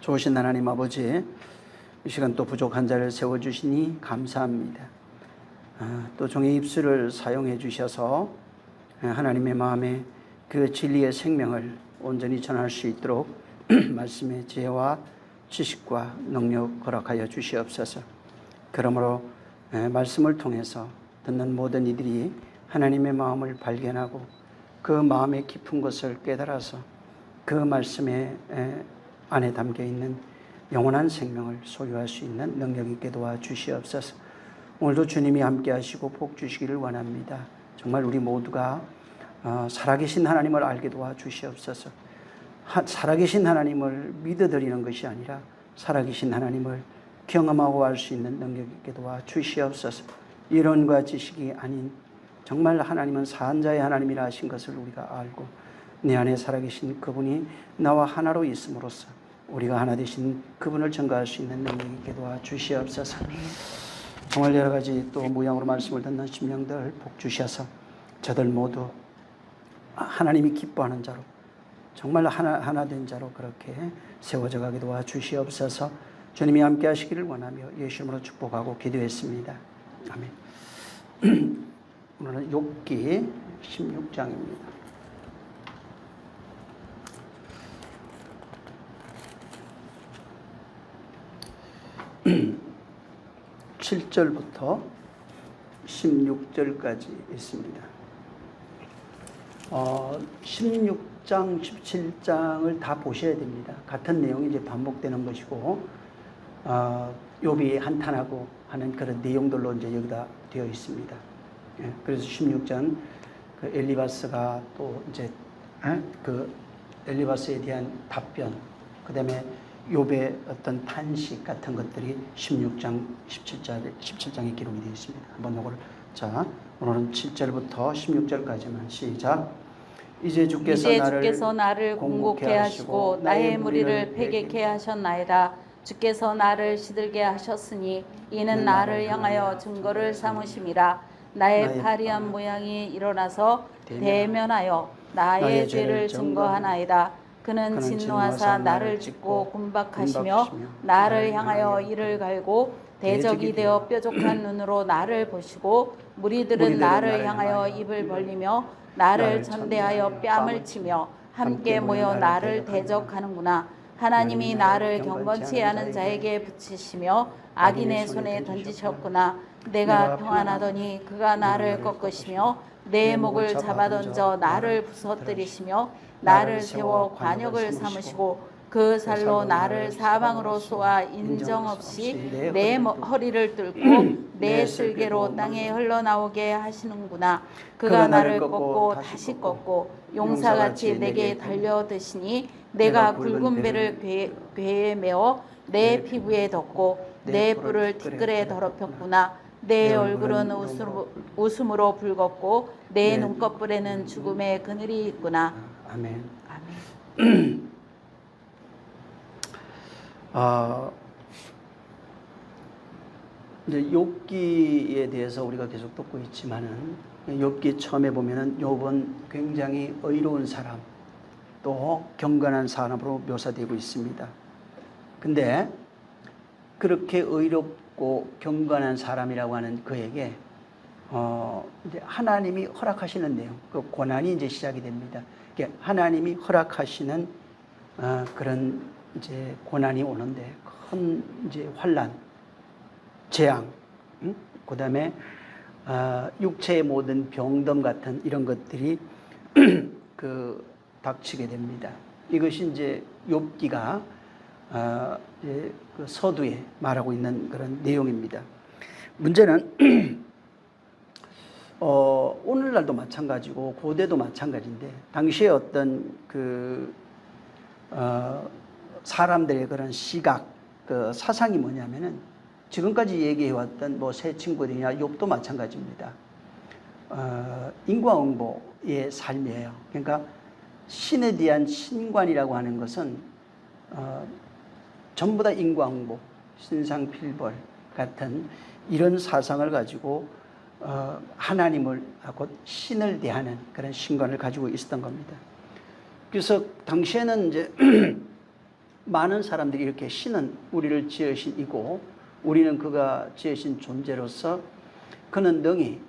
좋으신 하나님 아버지, 이 시간 또 부족한 자를 세워주시니 감사합니다. 또 종의 입술을 사용해 주셔서 하나님의 마음에 그 진리의 생명을 온전히 전할 수 있도록 말씀의 지혜와 지식과 능력 허락하여 주시옵소서. 그러므로 말씀을 통해서 듣는 모든 이들이 하나님의 마음을 발견하고 그 마음의 깊은 것을 깨달아서 그 말씀의 안에 담겨 있는 영원한 생명을 소유할 수 있는 능력 있게 도와주시옵소서. 오늘도 주님이 함께 하시고 복 주시기를 원합니다. 정말 우리 모두가 살아계신 하나님을 알게 도와주시옵소서. 살아계신 하나님을 믿어드리는 것이 아니라 살아계신 하나님을 경험하고 알 수 있는 능력 있게 도와주시옵소서. 이론과 지식이 아닌 정말 하나님은 사한자의 하나님이라 하신 것을 우리가 알고 내 안에 살아계신 그분이 나와 하나로 있음으로써 우리가 하나 되신 그분을 증거할 수 있는 능력 있게 도와주시옵소서. 정말 여러 가지 또 무양으로 말씀을 듣는 심령들 복 주셔서 저들 모두 하나님이 기뻐하는 자로 정말 하나 된 자로 그렇게 세워져 가게 도와주시옵소서. 주님이 함께 하시기를 원하며 예수 이름으로 축복하고 기도했습니다. 아멘. 오늘은 욥기 16장입니다. 7절부터 16절까지 있습니다. 16장, 17장을 다 보셔야 됩니다. 같은 내용이 이제 반복되는 것이고, 욥이 한탄하고 하는 그런 내용들로 이제 여기다 되어 있습니다. 예, 그래서 16장 그 엘리바스가 또 이제 그 엘리바스에 대한 답변, 그 다음에 욥의 어떤 탄식 같은 것들이 16장, 17장에 기록이 되어 있습니다. 한번 요걸, 자, 오늘은 7절부터 16절까지만 시작. 이제 주께서 나를 공곡해 하시고 나의 무리를 패게게 하셨나이다. 주께서 나를 시들게 하셨으니 이는 나를 향하여 증거를 삼으심이라. 나의 파리한 모양이 일어나서 대면하여 나의 죄를 증거하나이다. 그는 진노하사 나를 짚고 군박하시며 나를 향하여 이를 갈고 대적이 되어 뾰족한 눈으로 나를 보시고 무리들은 나를 향하여 입을 벌리며 나를 전대하여 뺨을 치며 함께 모여 나를 대적하는구나. 하나님이 나를 경건치 않은 자에게 붙이시며 악인의 손에 던지셨구나. 내가 평안하더니 그가 나를 꺾으시며 내 목을 잡아던져 나를 부서뜨리시며 나를 세워 관역을 삼으시고 그 살로 나를 사방으로 쏘아 인정없이 내 허리를 뚫고 내 쓸개로 땅에 흘러나오게 하시는구나. 그가 나를 꺾고 다시 꺾고 용사같이 내게 달려드시니 내가 굵은 배를 궤에 메어 내 피부에 덮고 내 뿔을 티끌에 더럽혔구나. 내 얼굴은 웃음으로 붉었고 내 눈꺼풀에는 죽음의 그늘이 있구나. 아멘. 아멘. 이제 욥기에 대해서 우리가 계속 듣고 있지만은 욥기 처음에 보면은 욥은 굉장히 의로운 사람, 또 경건한 사람으로 묘사되고 있습니다. 근데 그렇게 의롭고 경건한 사람이라고 하는 그에게 이제 하나님이 허락하시는 내용, 그 고난이 이제 시작이 됩니다. 하나님이 허락하시는 그런 이제 고난이 오는데 큰 이제 환난, 재앙, 그다음에 육체의 모든 병듦 같은 이런 것들이 그 닥치게 됩니다. 이것이 이제 욥기가 이제 그 서두에 말하고 있는 그런 내용입니다. 문제는 오늘날도 마찬가지고 고대도 마찬가지인데 당시에 어떤 그 사람들의 그런 시각, 그 사상이 뭐냐면은 지금까지 얘기해왔던 뭐 새 친구들이나 욥도 마찬가지입니다. 인과응보의 삶이에요. 그러니까 신에 대한 신관이라고 하는 것은 전부 다 인과응보, 신상필벌 같은 이런 사상을 가지고 하나님을 곧 신을 대하는 그런 신관을 가지고 있었던 겁니다. 그래서 당시에는 이제 많은 사람들이 이렇게 신은 우리를 지으신 이고 우리는 그가 지으신 존재로서 그는 능히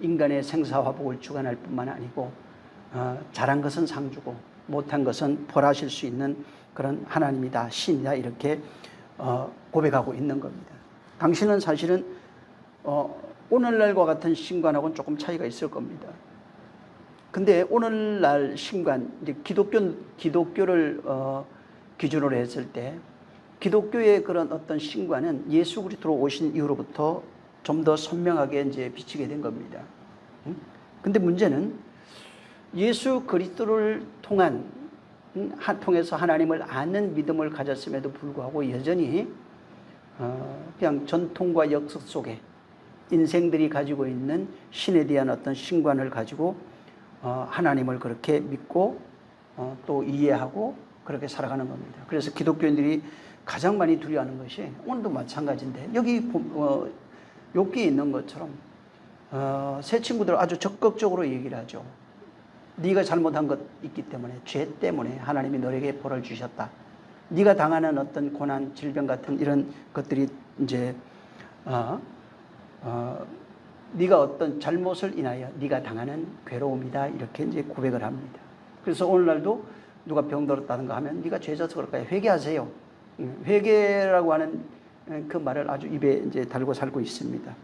인간의 생사화복을 주관할 뿐만 아니고 잘한 것은 상 주고 못한 것은 벌하실 수 있는 그런 하나님이다, 신이다, 이렇게 고백하고 있는 겁니다. 당신은 사실은 오늘날과 같은 신관하고는 조금 차이가 있을 겁니다. 근데 오늘날 신관, 이제 기독교를 기준으로 했을 때 기독교의 그런 어떤 신관은 예수 그리스도로 오신 이후로부터 좀 더 선명하게 이제 비치게 된 겁니다. 근데 문제는 예수 그리스도를 통해서 하나님을 아는 믿음을 가졌음에도 불구하고 여전히 그냥 전통과 역사 속에 인생들이 가지고 있는 신에 대한 어떤 신관을 가지고 하나님을 그렇게 믿고 또 이해하고 그렇게 살아가는 겁니다. 그래서 기독교인들이 가장 많이 두려워하는 것이 오늘도 마찬가지인데 여기 욥기에 있는 것처럼 새 친구들 아주 적극적으로 얘기를 하죠. 네가 잘못한 것 있기 때문에, 죄 때문에 하나님이 너에게 벌을 주셨다. 네가 당하는 어떤 고난, 질병 같은 이런 것들이 이제 네가 어떤 잘못을 인하여 네가 당하는 괴로움이다, 이렇게 이제 고백을 합니다. 그래서 오늘날도 누가 병들었다는 거 하면 네가 죄져서 그럴까요? 회개하세요. 회개라고 하는 그 말을 아주 입에 이제 달고 살고 있습니다.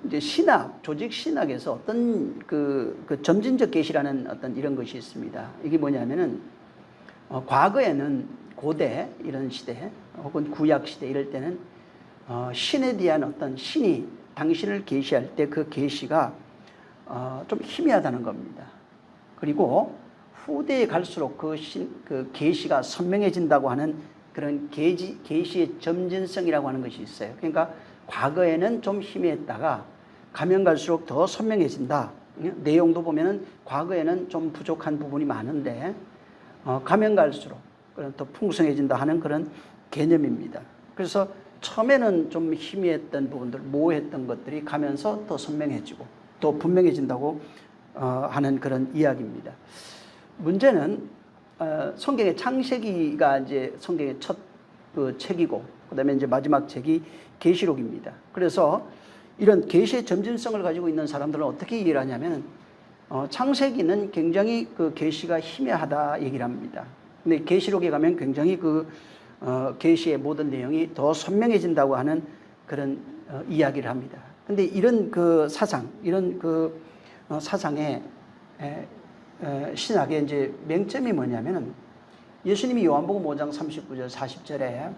이제 신학, 조직 신학에서 어떤 그 점진적 계시라는 어떤 이런 것이 있습니다. 이게 뭐냐면은 과거에는 고대 이런 시대 혹은 구약 시대 이럴 때는 신에 대한 어떤 신이 당신을 계시할 때 그 계시가 좀 희미하다는 겁니다. 그리고 후대에 갈수록 그 계시가 선명해진다고 하는 그런 계시의 점진성이라고 하는 것이 있어요. 그러니까 과거에는 좀 희미했다가 가면 갈수록 더 선명해진다. 내용도 보면은 과거에는 좀 부족한 부분이 많은데 가면 갈수록 더 풍성해진다 하는 그런 개념입니다. 그래서 처음에는 좀 희미했던 부분들, 모호했던 것들이 가면서 더 선명해지고 또 분명해진다고 하는 그런 이야기입니다. 문제는 성경의 창세기가 이제 성경의 첫 그 책이고 그다음에 이제 마지막 책이 계시록입니다. 그래서 이런 계시의 점진성을 가지고 있는 사람들은 어떻게 이해를 하냐면 창세기는 굉장히 그 계시가 희미하다 얘기를 합니다. 근데 계시록에 가면 굉장히 그 계시의 모든 내용이 더 선명해진다고 하는 그런 이야기를 합니다. 근데 이런 그 사상, 이런 그 사상의 신학의 이제 맹점이 뭐냐면은 예수님이 요한복음 5장 39절 40절에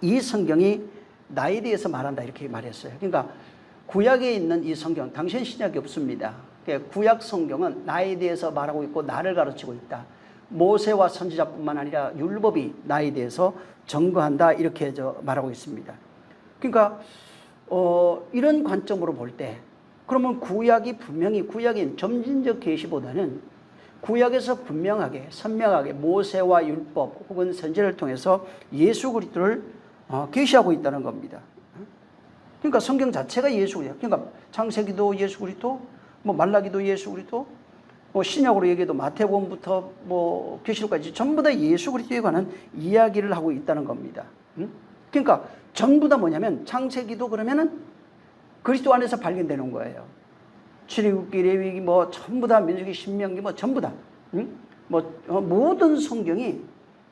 이 성경이 나에 대해서 말한다 이렇게 말했어요. 그러니까 구약에 있는 이 성경, 당시엔 신약이 없습니다. 구약 성경은 나에 대해서 말하고 있고 나를 가르치고 있다. 모세와 선지자뿐만 아니라 율법이 나에 대해서 증거한다 이렇게 말하고 있습니다. 그러니까 이런 관점으로 볼 때 그러면 구약이 분명히 구약인 점진적 계시보다는 구약에서 분명하게 선명하게 모세와 율법 혹은 선지를 통해서 예수 그리스도를 계시하고 있다는 겁니다. 그러니까 성경 자체가 예수 그리스도. 그러니까 창세기도 예수 그리스도, 뭐 말라기도 예수 그리스도, 뭐 신약으로 얘기해도 마태복음부터 뭐 계시록까지 전부 다 예수 그리스도에 관한 이야기를 하고 있다는 겁니다. 그러니까 전부 다 뭐냐면 창세기도 그러면은 그리스도 안에서 발견되는 거예요. 출애굽기, 레위기 뭐 전부 다 민수기, 신명기 뭐 전부 다 모든 성경이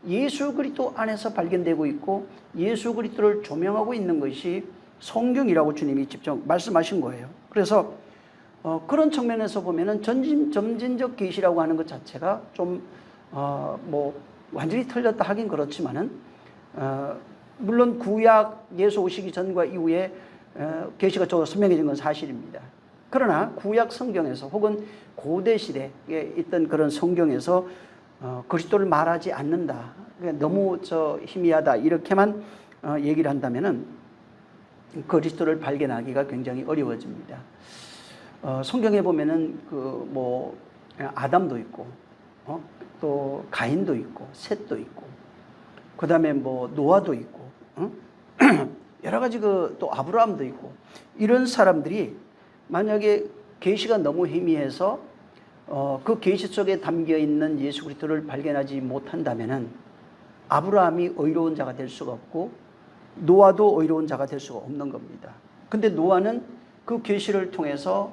예수 그리스도 안에서 발견되고 있고 예수 그리스도를 조명하고 있는 것이 성경이라고 주님이 직접 말씀하신 거예요. 그래서 그런 측면에서 보면은 점진적 계시라고 하는 것 자체가 좀 뭐 완전히 틀렸다 하긴 그렇지만은 물론 구약 예수 오시기 전과 이후에 계시가 좀 선명해진 건 사실입니다. 그러나 구약 성경에서 혹은 고대 시대에 있던 그런 성경에서 그리스도를 말하지 않는다. 너무 희미하다. 이렇게만 얘기를 한다면은 그리스도를 발견하기가 굉장히 어려워집니다. 성경에 보면은 아담도 있고, 또 가인도 있고, 셋도 있고, 그 다음에 노아도 있고, 여러 가지 또 아브라함도 있고, 이런 사람들이 만약에 계시가 너무 희미해서 그 계시 속에 담겨 있는 예수 그리스도를 발견하지 못한다면은 아브라함이 의로운 자가 될 수가 없고 노아도 의로운 자가 될 수가 없는 겁니다. 근데 노아는 그 계시를 통해서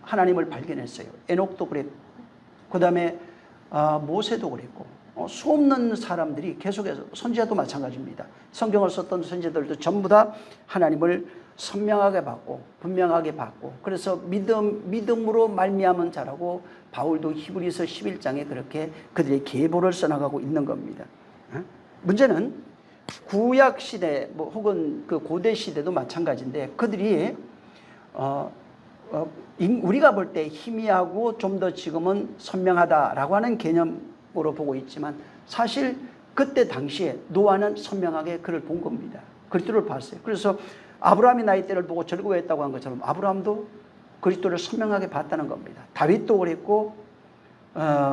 하나님을 발견했어요. 에녹도 그랬고, 그 다음에 모세도 그랬고, 수없는 사람들이 계속해서, 선지자도 마찬가지입니다. 성경을 썼던 선지자들도 전부 다 하나님을 선명하게 봤고 분명하게 봤고, 그래서 믿음으로 말미암은 자라고 바울도 히브리서 11장에 그렇게 그들의 계보를 써나가고 있는 겁니다. 문제는 구약 시대 혹은 그 고대 시대도 마찬가지인데, 그들이 우리가 볼 때 희미하고 좀 더 지금은 선명하다라고 하는 개념으로 보고 있지만, 사실 그때 당시에 노아는 선명하게 그를 본 겁니다. 그리스도를 봤어요. 그래서 아브라함이 나이대를 보고 즐거워했다고 한 것처럼 아브라함도 그리스도를 선명하게 봤다는 겁니다. 다윗도 그랬고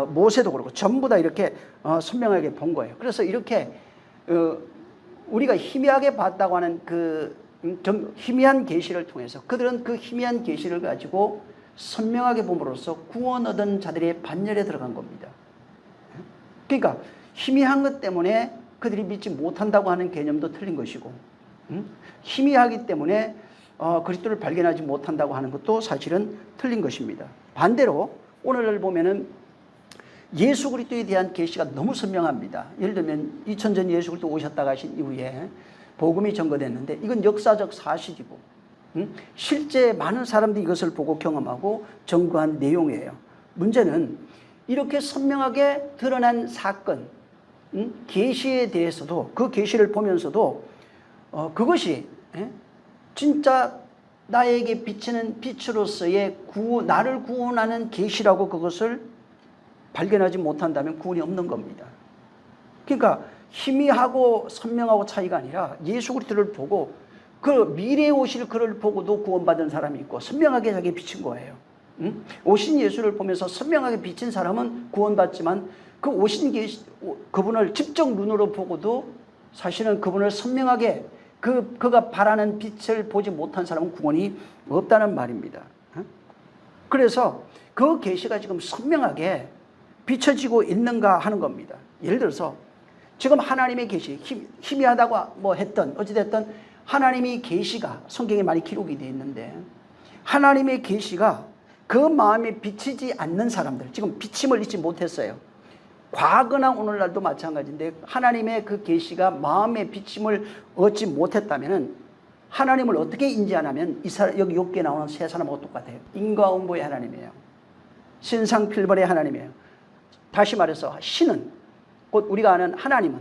모세도 그렇고 전부 다 이렇게 선명하게 본 거예요. 그래서 이렇게 우리가 희미하게 봤다고 하는 그 희미한 계시를 통해서 그들은 그 희미한 계시를 가지고 선명하게 봄으로써 구원 얻은 자들의 반열에 들어간 겁니다. 그러니까 희미한 것 때문에 그들이 믿지 못한다고 하는 개념도 틀린 것이고, 희미하기 때문에 그리스도를 발견하지 못한다고 하는 것도 사실은 틀린 것입니다. 반대로 오늘날 보면은 예수 그리스도에 대한 계시가 너무 선명합니다. 예를 들면 2000년 예수 그리스도 오셨다 가신 이후에 복음이 전거됐는데, 이건 역사적 사실이고 실제 많은 사람들이 이것을 보고 경험하고 전거한 내용이에요. 문제는 이렇게 선명하게 드러난 사건, 계시에 대해서도, 그 계시를 보면서도 그것이 진짜 나에게 비치는 빛으로서의 나를 구원하는 계시라고 그것을 발견하지 못한다면 구원이 없는 겁니다. 그러니까 희미하고 선명하고 차이가 아니라 예수 그리스도를 보고 그 미래에 오실 그를 보고도 구원받은 사람이 있고 선명하게 자기에 비친 거예요. 오신 예수를 보면서 선명하게 비친 사람은 구원받지만, 그 오신 그분을 직접 눈으로 보고도 사실은 그분을 선명하게 그가 바라는 빛을 보지 못한 사람은 구원이 없다는 말입니다. 그래서 그 계시가 지금 선명하게 비춰지고 있는가 하는 겁니다. 예를 들어서 지금 하나님의 계시, 희미하다고 했던 어찌됐든 하나님의 계시가 성경에 많이 기록이 되어 있는데, 하나님의 계시가 그 마음에 비치지 않는 사람들, 지금 비침을 잊지 못했어요. 과거나 오늘날도 마찬가지인데, 하나님의 그 계시가 마음의 비침을 얻지 못했다면 하나님을 어떻게 인지하냐면, 여기 욥기에 나오는 세 사람하고 똑같아요. 인과응보의 하나님이에요. 신상필벌의 하나님이에요. 다시 말해서 신은, 곧 우리가 아는 하나님은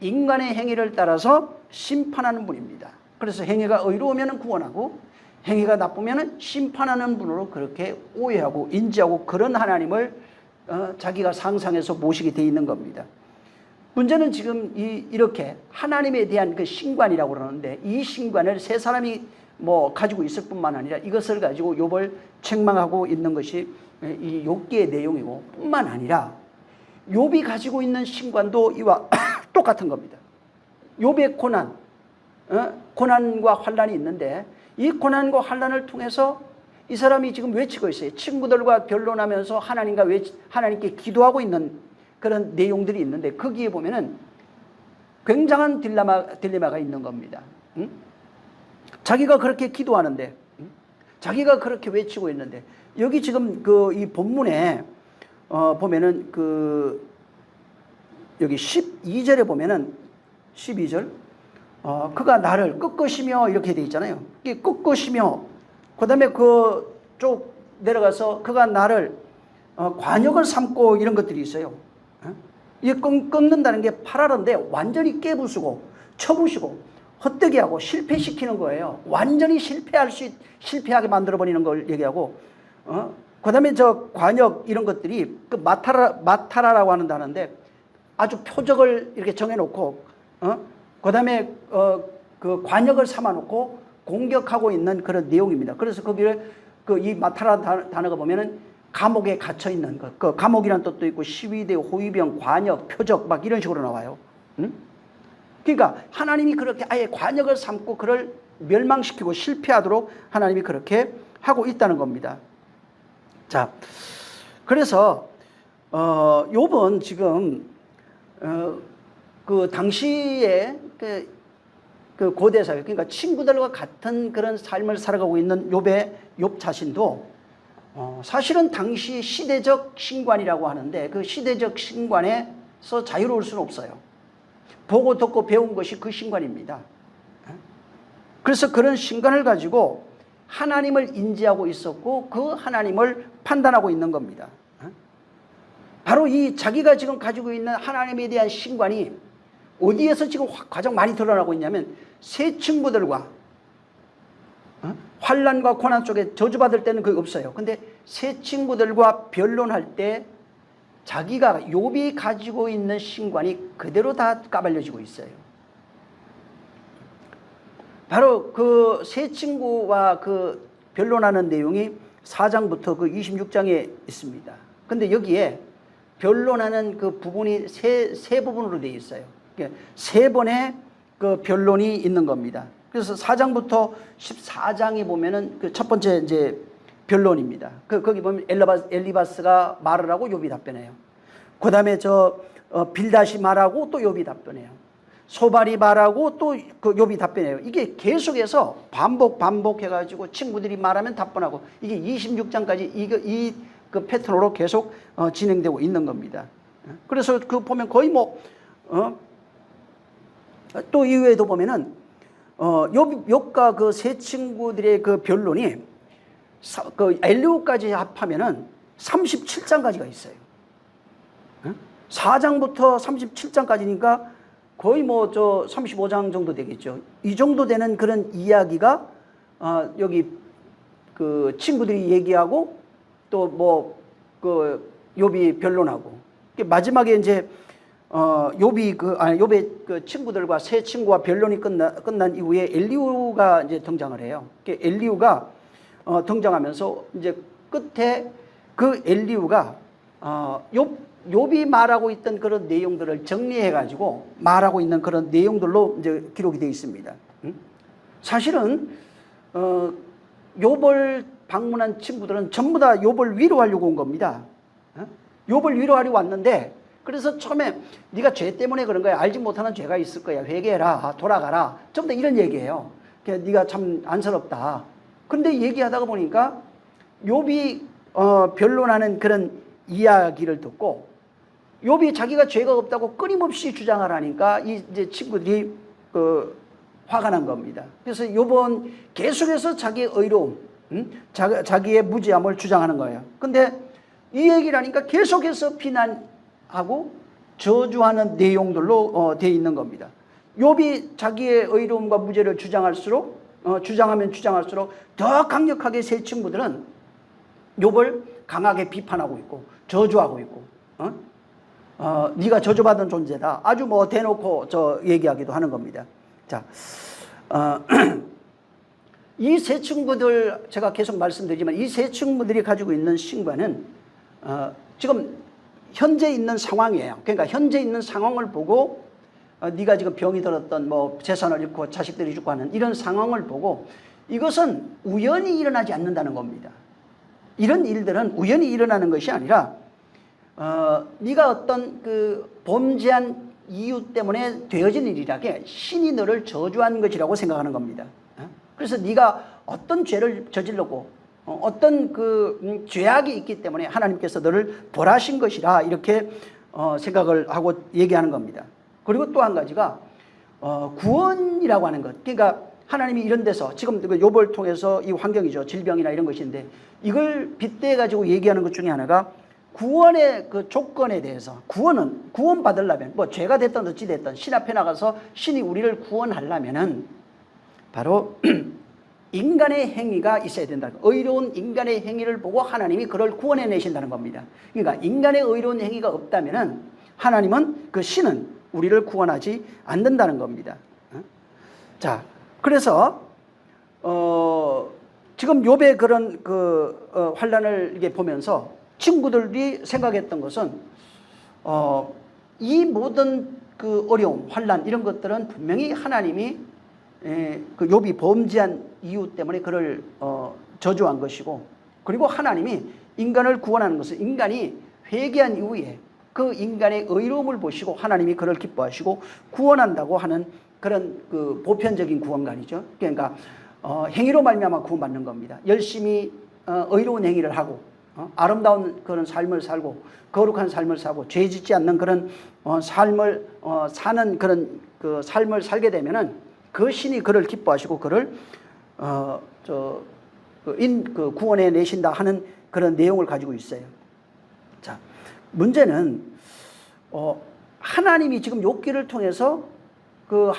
인간의 행위를 따라서 심판하는 분입니다. 그래서 행위가 의로우면 구원하고 행위가 나쁘면 심판하는 분으로 그렇게 오해하고 인지하고, 그런 하나님을 자기가 상상해서 모시게 되어 있는 겁니다. 문제는 지금 이렇게 하나님에 대한 그 신관이라고 그러는데, 이 신관을 세 사람이 가지고 있을 뿐만 아니라 이것을 가지고 욥을 책망하고 있는 것이 이 욥기의 내용이고, 뿐만 아니라 욥이 가지고 있는 신관도 이와 똑같은 겁니다. 욥의 고난과 환난이 있는데, 이 고난과 환난을 통해서 이 사람이 지금 외치고 있어요. 친구들과 변론하면서 하나님께 기도하고 있는 그런 내용들이 있는데, 거기에 보면은 굉장한 딜레마가 있는 겁니다. 자기가 그렇게 기도하는데, 자기가 그렇게 외치고 있는데, 여기 지금 이 본문에 보면은 여기 12절에 보면은 12절, 그가 나를 끄끄시며 이렇게 돼 있잖아요. 이게 끄끄시며, 그 다음에 그쪽 내려가서 그가 나를 관역을 삼고 이런 것들이 있어요. 이 꺾는다는 게 팔아런데 완전히 깨부수고 쳐부시고 헛되게 하고 실패시키는 거예요. 완전히 실패하게 만들어버리는 걸 얘기하고, 그 다음에 저 관역 이런 것들이 그 마타라라고 하는 단어인데, 아주 표적을 이렇게 정해놓고, 그 다음에 그 관역을 삼아놓고 공격하고 있는 그런 내용입니다. 그래서 거기를 이 마타라 단어가 보면은 감옥에 갇혀 있는 것, 그 감옥이라는 뜻도 있고 시위대, 호위병, 관역, 표적 막 이런 식으로 나와요. 그러니까 하나님이 그렇게 아예 관역을 삼고 그를 멸망시키고 실패하도록 하나님이 그렇게 하고 있다는 겁니다. 자, 그래서 욥은 지금 그 당시에 그 고대 사회, 그러니까 친구들과 같은 그런 삶을 살아가고 있는 욥 자신도 사실은 당시 시대적 신관이라고 하는데 그 시대적 신관에서 자유로울 수는 없어요. 보고 듣고 배운 것이 그 신관입니다. 그래서 그런 신관을 가지고 하나님을 인지하고 있었고 그 하나님을 판단하고 있는 겁니다. 바로 이 자기가 지금 가지고 있는 하나님에 대한 신관이 어디에서 지금 가장 많이 드러나고 있냐면 새 친구들과 환난과 고난 속에 저주받을 때는 그게 없어요. 근데 새 친구들과 변론할 때 자기가 욥이 가지고 있는 신관이 그대로 다 까발려지고 있어요. 바로 그 새 친구와 그 변론하는 내용이 4장부터 그 26장에 있습니다. 근데 여기에 변론하는 그 부분이 세 부분으로 되어 있어요. 세 번의 그 변론이 있는 겁니다. 그래서 4장부터 14장에 보면은 그 첫 번째 이제 변론입니다. 거기 보면 엘리바스가 말을 하고 욥이 답변해요. 그 다음에 빌닷이 말하고 또 욥이 답변해요. 소발이 말하고 또 그 욥이 답변해요. 이게 계속해서 반복해가지고 친구들이 말하면 답변하고 이게 26장까지 이 그 패턴으로 계속 진행되고 있는 겁니다. 그래서 그 보면 거의 또 이외에도 보면은 욥과 그 세 친구들의 그 변론이 그 엘리후까지 합하면은 37장까지가 있어요. 4장부터 37장까지니까 거의 35장 정도 되겠죠. 이 정도 되는 그런 이야기가 여기 그 친구들이 얘기하고 또 그 욥이 변론하고 마지막에 이제 욥의 그 친구들과 세 친구와 변론이 끝난 이후에 엘리후가 이제 등장을 해요. 엘리후가 등장하면서 이제 끝에 그 엘리후가 욥이 말하고 있던 그런 내용들을 정리해 가지고 말하고 있는 그런 내용들로 이제 기록이 되어 있습니다. 사실은 욥을 방문한 친구들은 전부 다 욥을 위로하려고 온 겁니다. 욥을 위로하려고 왔는데 그래서 처음에 네가 죄 때문에 그런 거야. 알지 못하는 죄가 있을 거야. 회개해라. 돌아가라. 전부 다 이런 얘기예요. 네가 참 안쓰럽다. 그런데 얘기하다가 보니까 욥이 변론하는 그런 이야기를 듣고 욥이 자기가 죄가 없다고 끊임없이 주장을 하니까 이제 친구들이 화가 난 겁니다. 그래서 욥은 계속해서 자기의 의로움, 자기의 무죄함을 주장하는 거예요. 근데 이 얘기를 하니까 계속해서 비난하고 저주하는 내용들로 되어 있는 겁니다. 욥이 자기의 의로움과 무죄를 주장할수록 주장하면 주장할수록 더 강력하게 세 친구들은 욥을 강하게 비판하고 있고 저주하고 있고 네가 저주받은 존재다. 아주 대놓고 얘기하기도 하는 겁니다. 자, 이 세 친구들 제가 계속 말씀드리지만 이 세 친구들이 가지고 있는 신관은 지금 현재 있는 상황이에요. 그러니까 현재 있는 상황을 보고 네가 지금 병이 들었던 재산을 잃고 자식들이 죽고 하는 이런 상황을 보고 이것은 우연히 일어나지 않는다는 겁니다. 이런 일들은 우연히 일어나는 것이 아니라 네가 어떤 그 범죄한 이유 때문에 되어진 일이라게 신이 너를 저주한 것이라고 생각하는 겁니다. 그래서 네가 어떤 죄를 저질렀고 어떤 그 죄악이 있기 때문에 하나님께서 너를 벌하신 것이라 이렇게 생각을 하고 얘기하는 겁니다. 그리고 또 한 가지가 구원이라고 하는 것. 그러니까 하나님이 이런 데서 지금 욥을 통해서 이 환경이죠. 질병이나 이런 것인데 이걸 빗대어 가지고 얘기하는 것 중에 하나가 구원의 그 조건에 대해서 구원 받으려면 죄가 됐든 어찌 됐든 신 앞에 나가서 신이 우리를 구원하려면은 바로 인간의 행위가 있어야 된다. 의로운 인간의 행위를 보고 하나님이 그를 구원해 내신다는 겁니다. 그러니까 인간의 의로운 행위가 없다면은 하나님은 그 신은 우리를 구원하지 않는다는 겁니다. 자, 그래서 지금 욥의 그런 환난을 이게 보면서 친구들이 생각했던 것은 이 모든 그 어려움, 환난 이런 것들은 분명히 하나님이 그 욥이 범죄한 이유 때문에 그를 저주한 것이고 그리고 하나님이 인간을 구원하는 것은 인간이 회개한 이후에 그 인간의 의로움을 보시고 하나님이 그를 기뻐하시고 구원한다고 하는 그런 그 보편적인 구원관이죠. 그러니까 행위로 말미암아 구원받는 겁니다. 열심히 의로운 행위를 하고 아름다운 그런 삶을 살고 거룩한 삶을 살고 죄 짓지 않는 그런 삶을 사는 그런 그 삶을 살게 되면은 그 신이 그를 기뻐하시고 그를 그 구원해 내신다 하는 그런 내용을 가지고 있어요. 자, 문제는 하나님이 지금 욥기를 통해서 그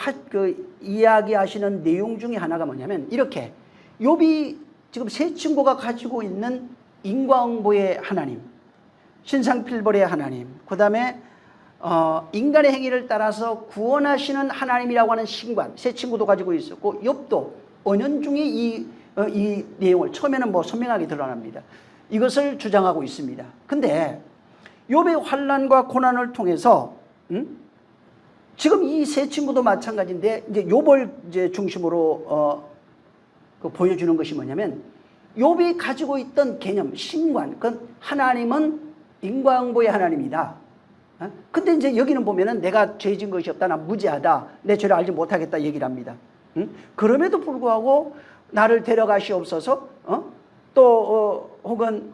이야기하시는 내용 중에 하나가 뭐냐면 이렇게 욥이 지금 세 친구가 가지고 있는 인과응보의 하나님, 신상필벌의 하나님, 그 다음에 인간의 행위를 따라서 구원하시는 하나님이라고 하는 신관, 세 친구도 가지고 있었고 욥도 은연중에 이 내용을 처음에는 뭐 선명하게 드러납니다. 이것을 주장하고 있습니다. 근데 욥의 환난과 고난을 통해서 지금 이 세 친구도 마찬가지인데 이제 욥을 이제 중심으로 보여주는 것이 뭐냐면 욥이 가지고 있던 개념, 신관, 그 하나님은 인과응보의 하나님이다. 근데 이제 여기는 보면은 내가 죄진 것이 없다, 나 무죄하다, 내 죄를 알지 못하겠다 얘기를 합니다. 그럼에도 불구하고 나를 데려가시옵소서. 또 혹은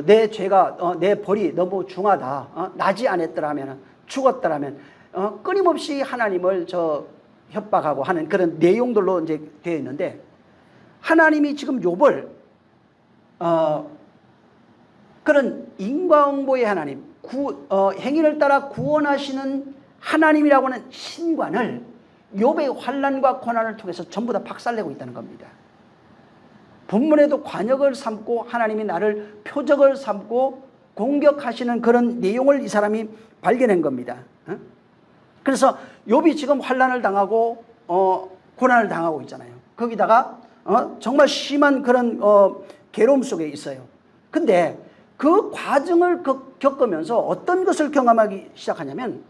내 죄가 내 벌이 너무 중하다, 나지 않았더라면 죽었더라면 끊임없이 하나님을 협박하고 하는 그런 내용들로 이제 되어 있는데 하나님이 지금 욥을 그런 인과응보의 하나님, 행위를 따라 구원하시는 하나님이라고 하는 신관을 욥의 환난과 고난을 통해서 전부 다 박살내고 있다는 겁니다. 본문에도 관역을 삼고 하나님이 나를 표적을 삼고 공격하시는 그런 내용을 이 사람이 발견한 겁니다. 그래서 욥이 지금 환난을 당하고 고난을 당하고 있잖아요. 거기다가 정말 심한 그런 괴로움 속에 있어요. 근데 그 과정을 겪으면서 어떤 것을 경험하기 시작하냐면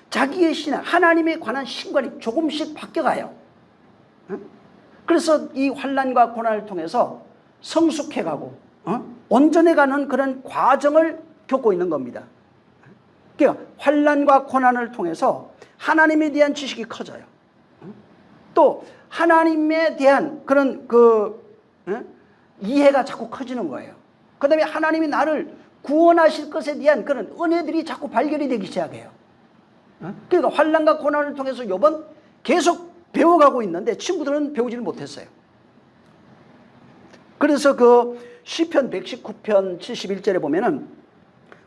자기의 신앙, 하나님에 관한 신관이 조금씩 바뀌어가요. 그래서 이 환난과 고난을 통해서 성숙해가고 온전해가는 그런 과정을 겪고 있는 겁니다. 그러니까 환난과 고난을 통해서 하나님에 대한 지식이 커져요. 또 하나님에 대한 그런 이해가 자꾸 커지는 거예요. 그 다음에 하나님이 나를 구원하실 것에 대한 그런 은혜들이 자꾸 발견이 되기 시작해요. 그러니까 환난과 고난을 통해서 욥은 계속 배워가고 있는데 친구들은 배우지를 못했어요. 그래서 그 시편 119편 71절에 보면은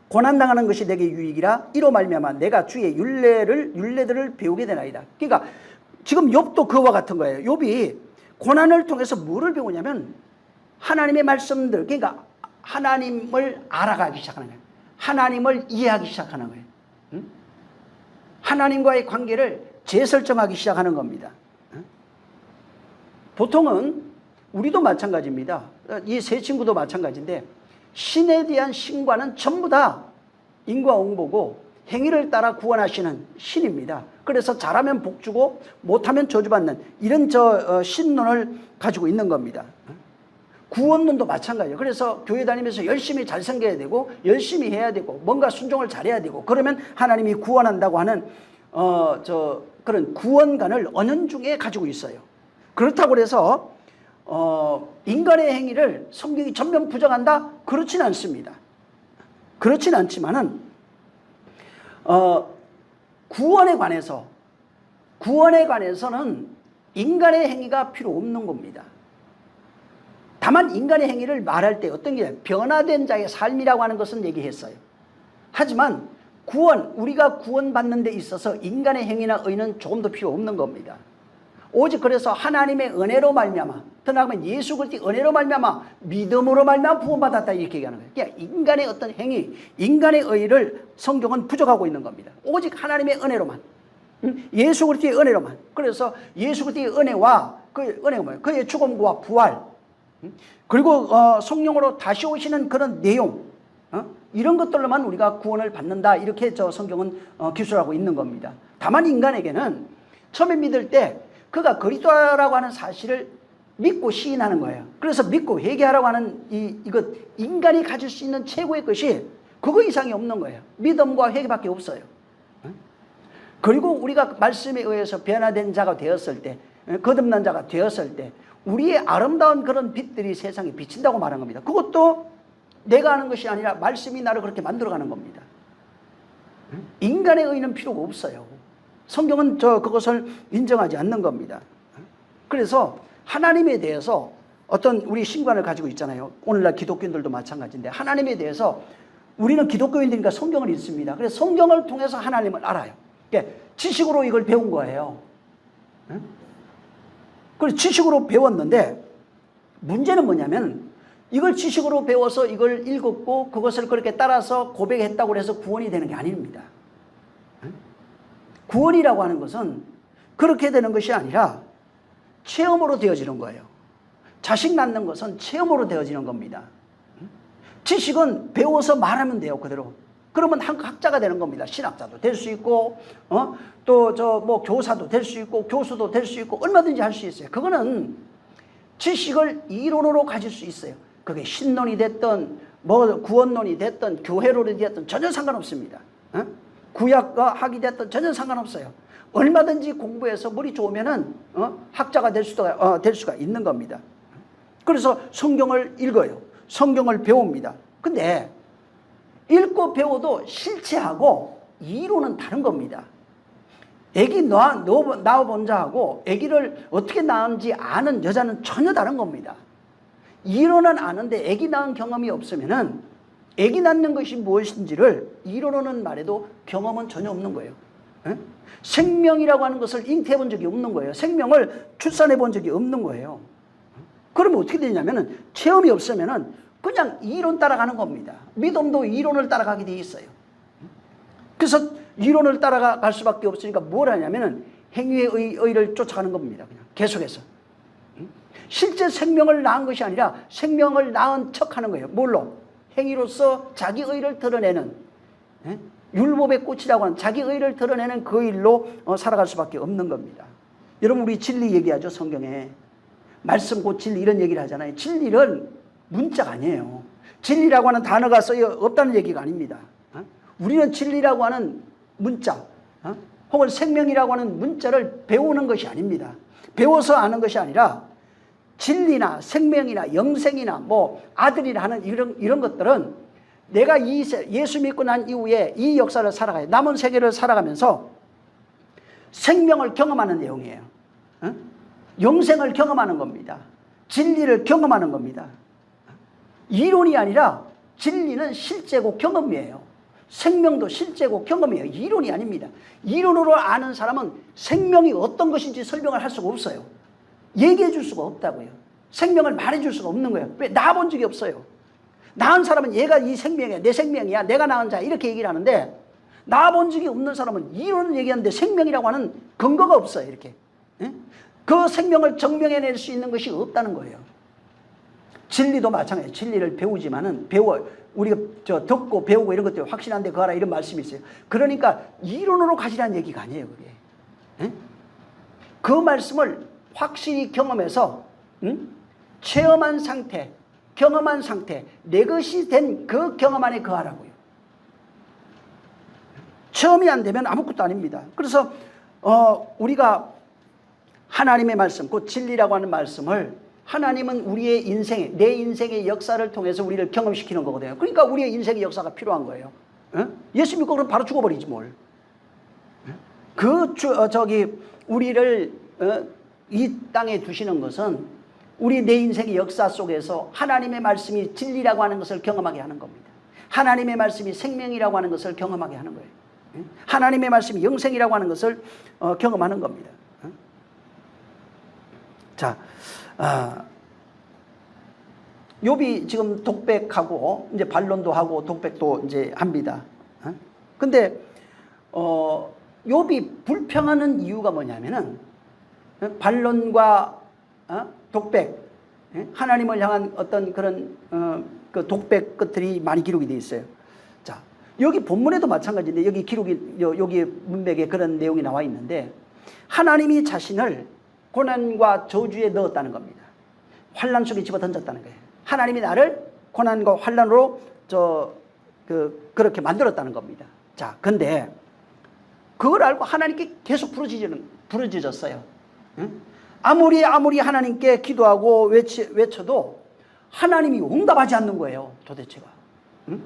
고난당하는 것이 내게 유익이라 이로 말미암아 내가 주의 율례들을 배우게 되나이다. 그러니까 지금 욥도 그와 같은 거예요. 욥이 고난을 통해서 뭐를 배우냐면 하나님의 말씀들, 그러니까 하나님을 알아가기 시작하는 거예요. 하나님을 이해하기 시작하는 거예요. 하나님과의 관계를 재설정하기 시작하는 겁니다. 보통은 우리도 마찬가지입니다. 이 세 친구도 마찬가지인데 신에 대한 신과는 전부 다 인과응보고 행위를 따라 구원하시는 신입니다. 그래서 잘하면 복주고 못하면 저주받는 이런 신론을 가지고 있는 겁니다. 구원론도 마찬가지예요. 그래서 교회 다니면서 열심히 잘 섬겨야 되고 열심히 해야 되고 뭔가 순종을 잘해야 되고 그러면 하나님이 구원한다고 하는 그런 구원관을 은연중에 가지고 있어요. 그렇다고 해서 인간의 행위를 성경이 전면 부정한다? 그렇진 않습니다. 그렇진 않지만은 구원에 관해서는 인간의 행위가 필요 없는 겁니다. 다만 인간의 행위를 말할 때 어떤 게 변화된 자의 삶이라고 하는 것은 얘기했어요. 하지만 우리가 구원받는 데 있어서 인간의 행위나 의는 조금 더 필요 없는 겁니다. 오직 그래서 하나님의 은혜로 말미암아, 더 나아가면 예수 그리스도의 은혜로 말미암아 믿음으로 말미암아 구원받았다 이렇게 얘기하는 거예요. 그러니까 인간의 어떤 행위, 인간의 의를 성경은 부정하고 있는 겁니다. 오직 하나님의 은혜로만, 예수 그리스도의 은혜로만. 그래서 예수 그리스도의 은혜와 그 은혜가 뭐예요? 그의 죽음과 부활, 그리고 성령으로 다시 오시는 그런 내용, 이런 것들로만 우리가 구원을 받는다 이렇게 성경은 기술하고 있는 겁니다. 다만 인간에게는 처음에 믿을 때 그가 그리스도라고 하는 사실을 믿고 시인하는 거예요. 그래서 믿고 회개하라고 하는 이것, 인간이 가질 수 있는 최고의 것이 그거 이상이 없는 거예요. 믿음과 회개밖에 없어요. 그리고 우리가 말씀에 의해서 변화된 자가 되었을 때, 거듭난 자가 되었을 때 우리의 아름다운 그런 빛들이 세상에 비친다고 말한 겁니다. 그것도 내가 하는 것이 아니라 말씀이 나를 그렇게 만들어가는 겁니다. 인간의 의는 필요가 없어요. 성경은 그것을 인정하지 않는 겁니다. 그래서 하나님에 대해서 어떤 우리 신관을 가지고 있잖아요. 오늘날 기독교인들도 마찬가지인데 하나님에 대해서 우리는 기독교인들이니까 성경을 읽습니다. 그래서 성경을 통해서 하나님을 알아요. 그러니까 지식으로 이걸 배운 거예요. 그래서 지식으로 배웠는데 문제는 뭐냐면 이걸 지식으로 배워서 이걸 읽었고 그것을 그렇게 따라서 고백했다고 해서 구원이 되는 게 아닙니다. 구원이라고 하는 것은 그렇게 되는 것이 아니라 체험으로 되어지는 거예요. 자식 낳는 것은 체험으로 되어지는 겁니다. 지식은 배워서 말하면 돼요, 그대로. 그러면 학자가 되는 겁니다. 신학자도 될 수 있고, 또 교사도 될 수 있고, 교수도 될 수 있고, 얼마든지 할 수 있어요. 그거는 지식을 이론으로 가질 수 있어요. 그게 신론이 됐든, 구원론이 됐든, 교회론이 됐든 전혀 상관없습니다. 구약학이 됐든 전혀 상관없어요. 얼마든지 공부해서 머리 좋으면은 학자가 될 수가 있는 겁니다. 그래서 성경을 읽어요. 성경을 배웁니다. 근데 읽고 배워도 실체하고 이론은 다른 겁니다. 아기 낳아본 자하고 아기를 어떻게 낳은지 아는 여자는 전혀 다른 겁니다. 이론은 아는데 아기 낳은 경험이 없으면은 아기 낳는 것이 무엇인지를 이론으로는 말해도 경험은 전혀 없는 거예요. 생명이라고 하는 것을 잉태해 본 적이 없는 거예요. 생명을 출산해 본 적이 없는 거예요. 그러면 어떻게 되냐면은 체험이 없으면은 그냥 이론 따라가는 겁니다. 믿음도 이론을 따라가게 돼 있어요. 그래서 이론을 따라갈 수밖에 없으니까 뭘 하냐면은 행위의 의를 쫓아가는 겁니다. 그냥 계속해서. 실제 생명을 낳은 것이 아니라 생명을 낳은 척하는 거예요. 뭘로? 행위로서 자기 의를 드러내는, 율법의 꽃이라고 하는 자기 의를 드러내는 그 일로 살아갈 수밖에 없는 겁니다. 여러분, 우리 진리 얘기하죠, 성경에. 말씀 곧 진리 이런 얘기를 하잖아요. 진리는 문자가 아니에요. 진리라고 하는 단어가 쓰여 없다는 얘기가 아닙니다. 우리는 진리라고 하는 문자, 혹은 생명이라고 하는 문자를 배우는 것이 아닙니다. 배워서 아는 것이 아니라 진리나 생명이나 영생이나 아들이나 하는 이런 것들은 내가 예수 믿고 난 이후에 이 역사를 살아가요. 남은 세계를 살아가면서 생명을 경험하는 내용이에요. 영생을 경험하는 겁니다. 진리를 경험하는 겁니다. 이론이 아니라 진리는 실제고 경험이에요. 생명도 실제고 경험이에요. 이론이 아닙니다. 이론으로 아는 사람은 생명이 어떤 것인지 설명을 할 수가 없어요. 얘기해 줄 수가 없다고요. 생명을 말해 줄 수가 없는 거예요. 왜? 낳아본 적이 없어요. 낳은 사람은 얘가 이 생명이야, 내 생명이야, 내가 낳은 자 이렇게 얘기를 하는데 낳아본 적이 없는 사람은 이론을 얘기하는데 생명이라고 하는 근거가 없어요. 이렇게. 그 생명을 증명해낼 수 있는 것이 없다는 거예요. 진리도 마찬가지예요. 진리를 배우지만은 우리가 듣고 배우고 이런 것들 확신한데 그거라 이런 말씀이 있어요. 그러니까 이론으로 가지라는 얘기가 아니에요. 그게. 그 말씀을 확실히 경험해서 체험한 상태, 경험한 상태, 내 것이 된 그 경험 안에 거하라고요. 체험이 안 되면 아무것도 아닙니다. 그래서 우리가 하나님의 말씀, 곧 진리라고 하는 말씀을 하나님은 우리의 인생에, 내 인생의 역사를 통해서 우리를 경험시키는 거거든요. 그러니까 우리의 인생의 역사가 필요한 거예요. 예수 믿고 그럼 바로 죽어버리지 뭘. 우리를 이 땅에 두시는 것은 우리 내 인생의 역사 속에서 하나님의 말씀이 진리라고 하는 것을 경험하게 하는 겁니다. 하나님의 말씀이 생명이라고 하는 것을 경험하게 하는 거예요. 하나님의 말씀이 영생이라고 하는 것을 경험하는 겁니다. 자, 욥이 지금 독백하고 이제 반론도 하고 독백도 이제 합니다. 근데 욥이 불평하는 이유가 뭐냐면은 반론과 독백, 하나님을 향한 어떤 그런 그 독백 것들이 많이 기록이 되어 있어요. 자, 여기 본문에도 마찬가지인데 여기 문맥에 그런 내용이 나와 있는데 하나님이 자신을 고난과 저주에 넣었다는 겁니다. 환난 속에 집어던졌다는 거예요. 하나님이 나를 고난과 환난으로 그렇게 만들었다는 겁니다. 자, 근데 그걸 알고 하나님께 계속 부르짖었어요. 응? 아무리 하나님께 기도하고 외쳐도 하나님이 응답하지 않는 거예요, 도대체가. 응?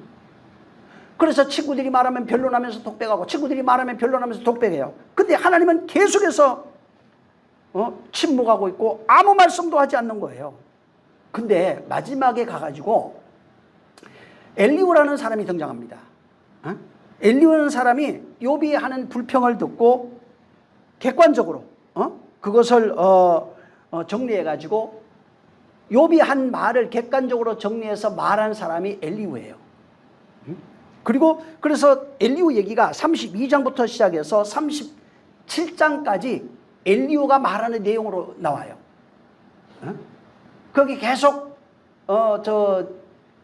그래서 친구들이 말하면 변론하면서 독백하고 친구들이 말하면 변론하면서 독백해요. 근데 하나님은 계속해서 침묵하고 있고 아무 말씀도 하지 않는 거예요. 근데 마지막에 가가지고 엘리후라는 사람이 등장합니다. 엘리후라는 사람이 욥이 하는 불평을 듣고 객관적으로 그것을 정리해가지고 욥이 한 말을 객관적으로 정리해서 말한 사람이 엘리후예요. 그리고 그래서 엘리후 얘기가 32장부터 시작해서 37장까지 엘리후가 말하는 내용으로 나와요. 거기 계속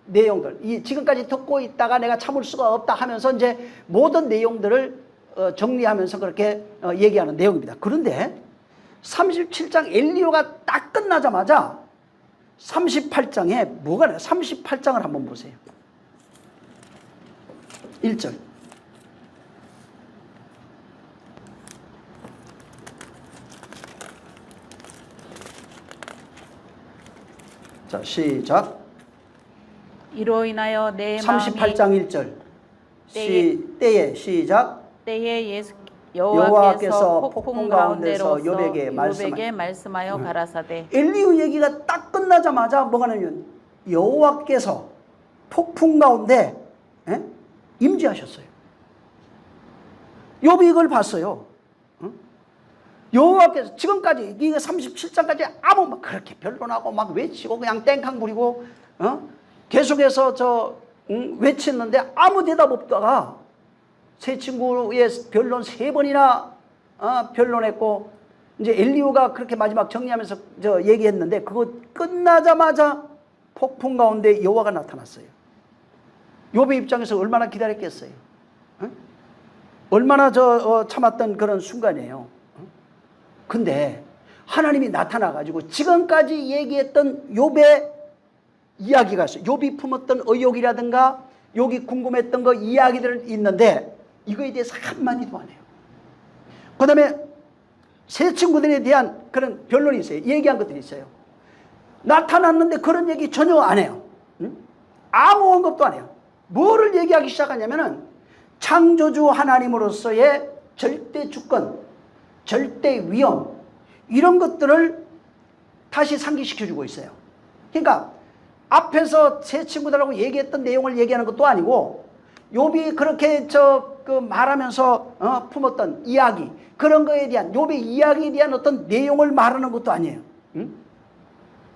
내용들 지금까지 듣고 있다가 내가 참을 수가 없다 하면서 이제 모든 내용들을 정리하면서 그렇게 얘기하는 내용입니다. 그런데 37장 엘리후가 딱 끝나자마자 38장에 뭐가 나요? 38장을 한번 보세요. 1절. 자, 시작. 이로 인하여 내 38장 1절. 때에 시작. 때에 여호와께서 여호와께서 폭풍 가운데서 욥에게 말씀하여 가라사대. 엘리후 얘기가 딱 끝나자마자 뭐가 나냐면 여호와께서 폭풍 가운데 임재하셨어요. 욥이 이걸 봤어요. 여호와께서 지금까지 이게 37장까지 아무 막 그렇게 변론하고 막 외치고 그냥 땡깡 부리고 계속해서 외쳤는데 아무 대답 없다가 세 친구의 변론 3번이나 변론했고 이제 엘리후가 그렇게 마지막 정리하면서 얘기했는데 그거 끝나자마자 폭풍 가운데 여호와가 나타났어요. 욥의 입장에서 얼마나 기다렸겠어요. 얼마나 참았던 그런 순간이에요. 근데 하나님이 나타나가지고 지금까지 얘기했던 욥의 이야기가 있어요. 욥이 품었던 의혹이라든가 욥이 궁금했던 거 이야기들은 있는데 이거에 대해서 한마디도 안 해요. 그 다음에 세 친구들에 대한 그런 변론이 있어요. 얘기한 것들이 있어요. 나타났는데 그런 얘기 전혀 안 해요. 아무 언급도 안 해요. 뭐를 얘기하기 시작하냐면은 창조주 하나님으로서의 절대 주권, 절대 위엄 이런 것들을 다시 상기시켜주고 있어요. 그러니까 앞에서 세 친구들하고 얘기했던 내용을 얘기하는 것도 아니고 욥이 그렇게 말하면서 품었던 이야기 그런 거에 대한 욥의 이야기에 대한 어떤 내용을 말하는 것도 아니에요.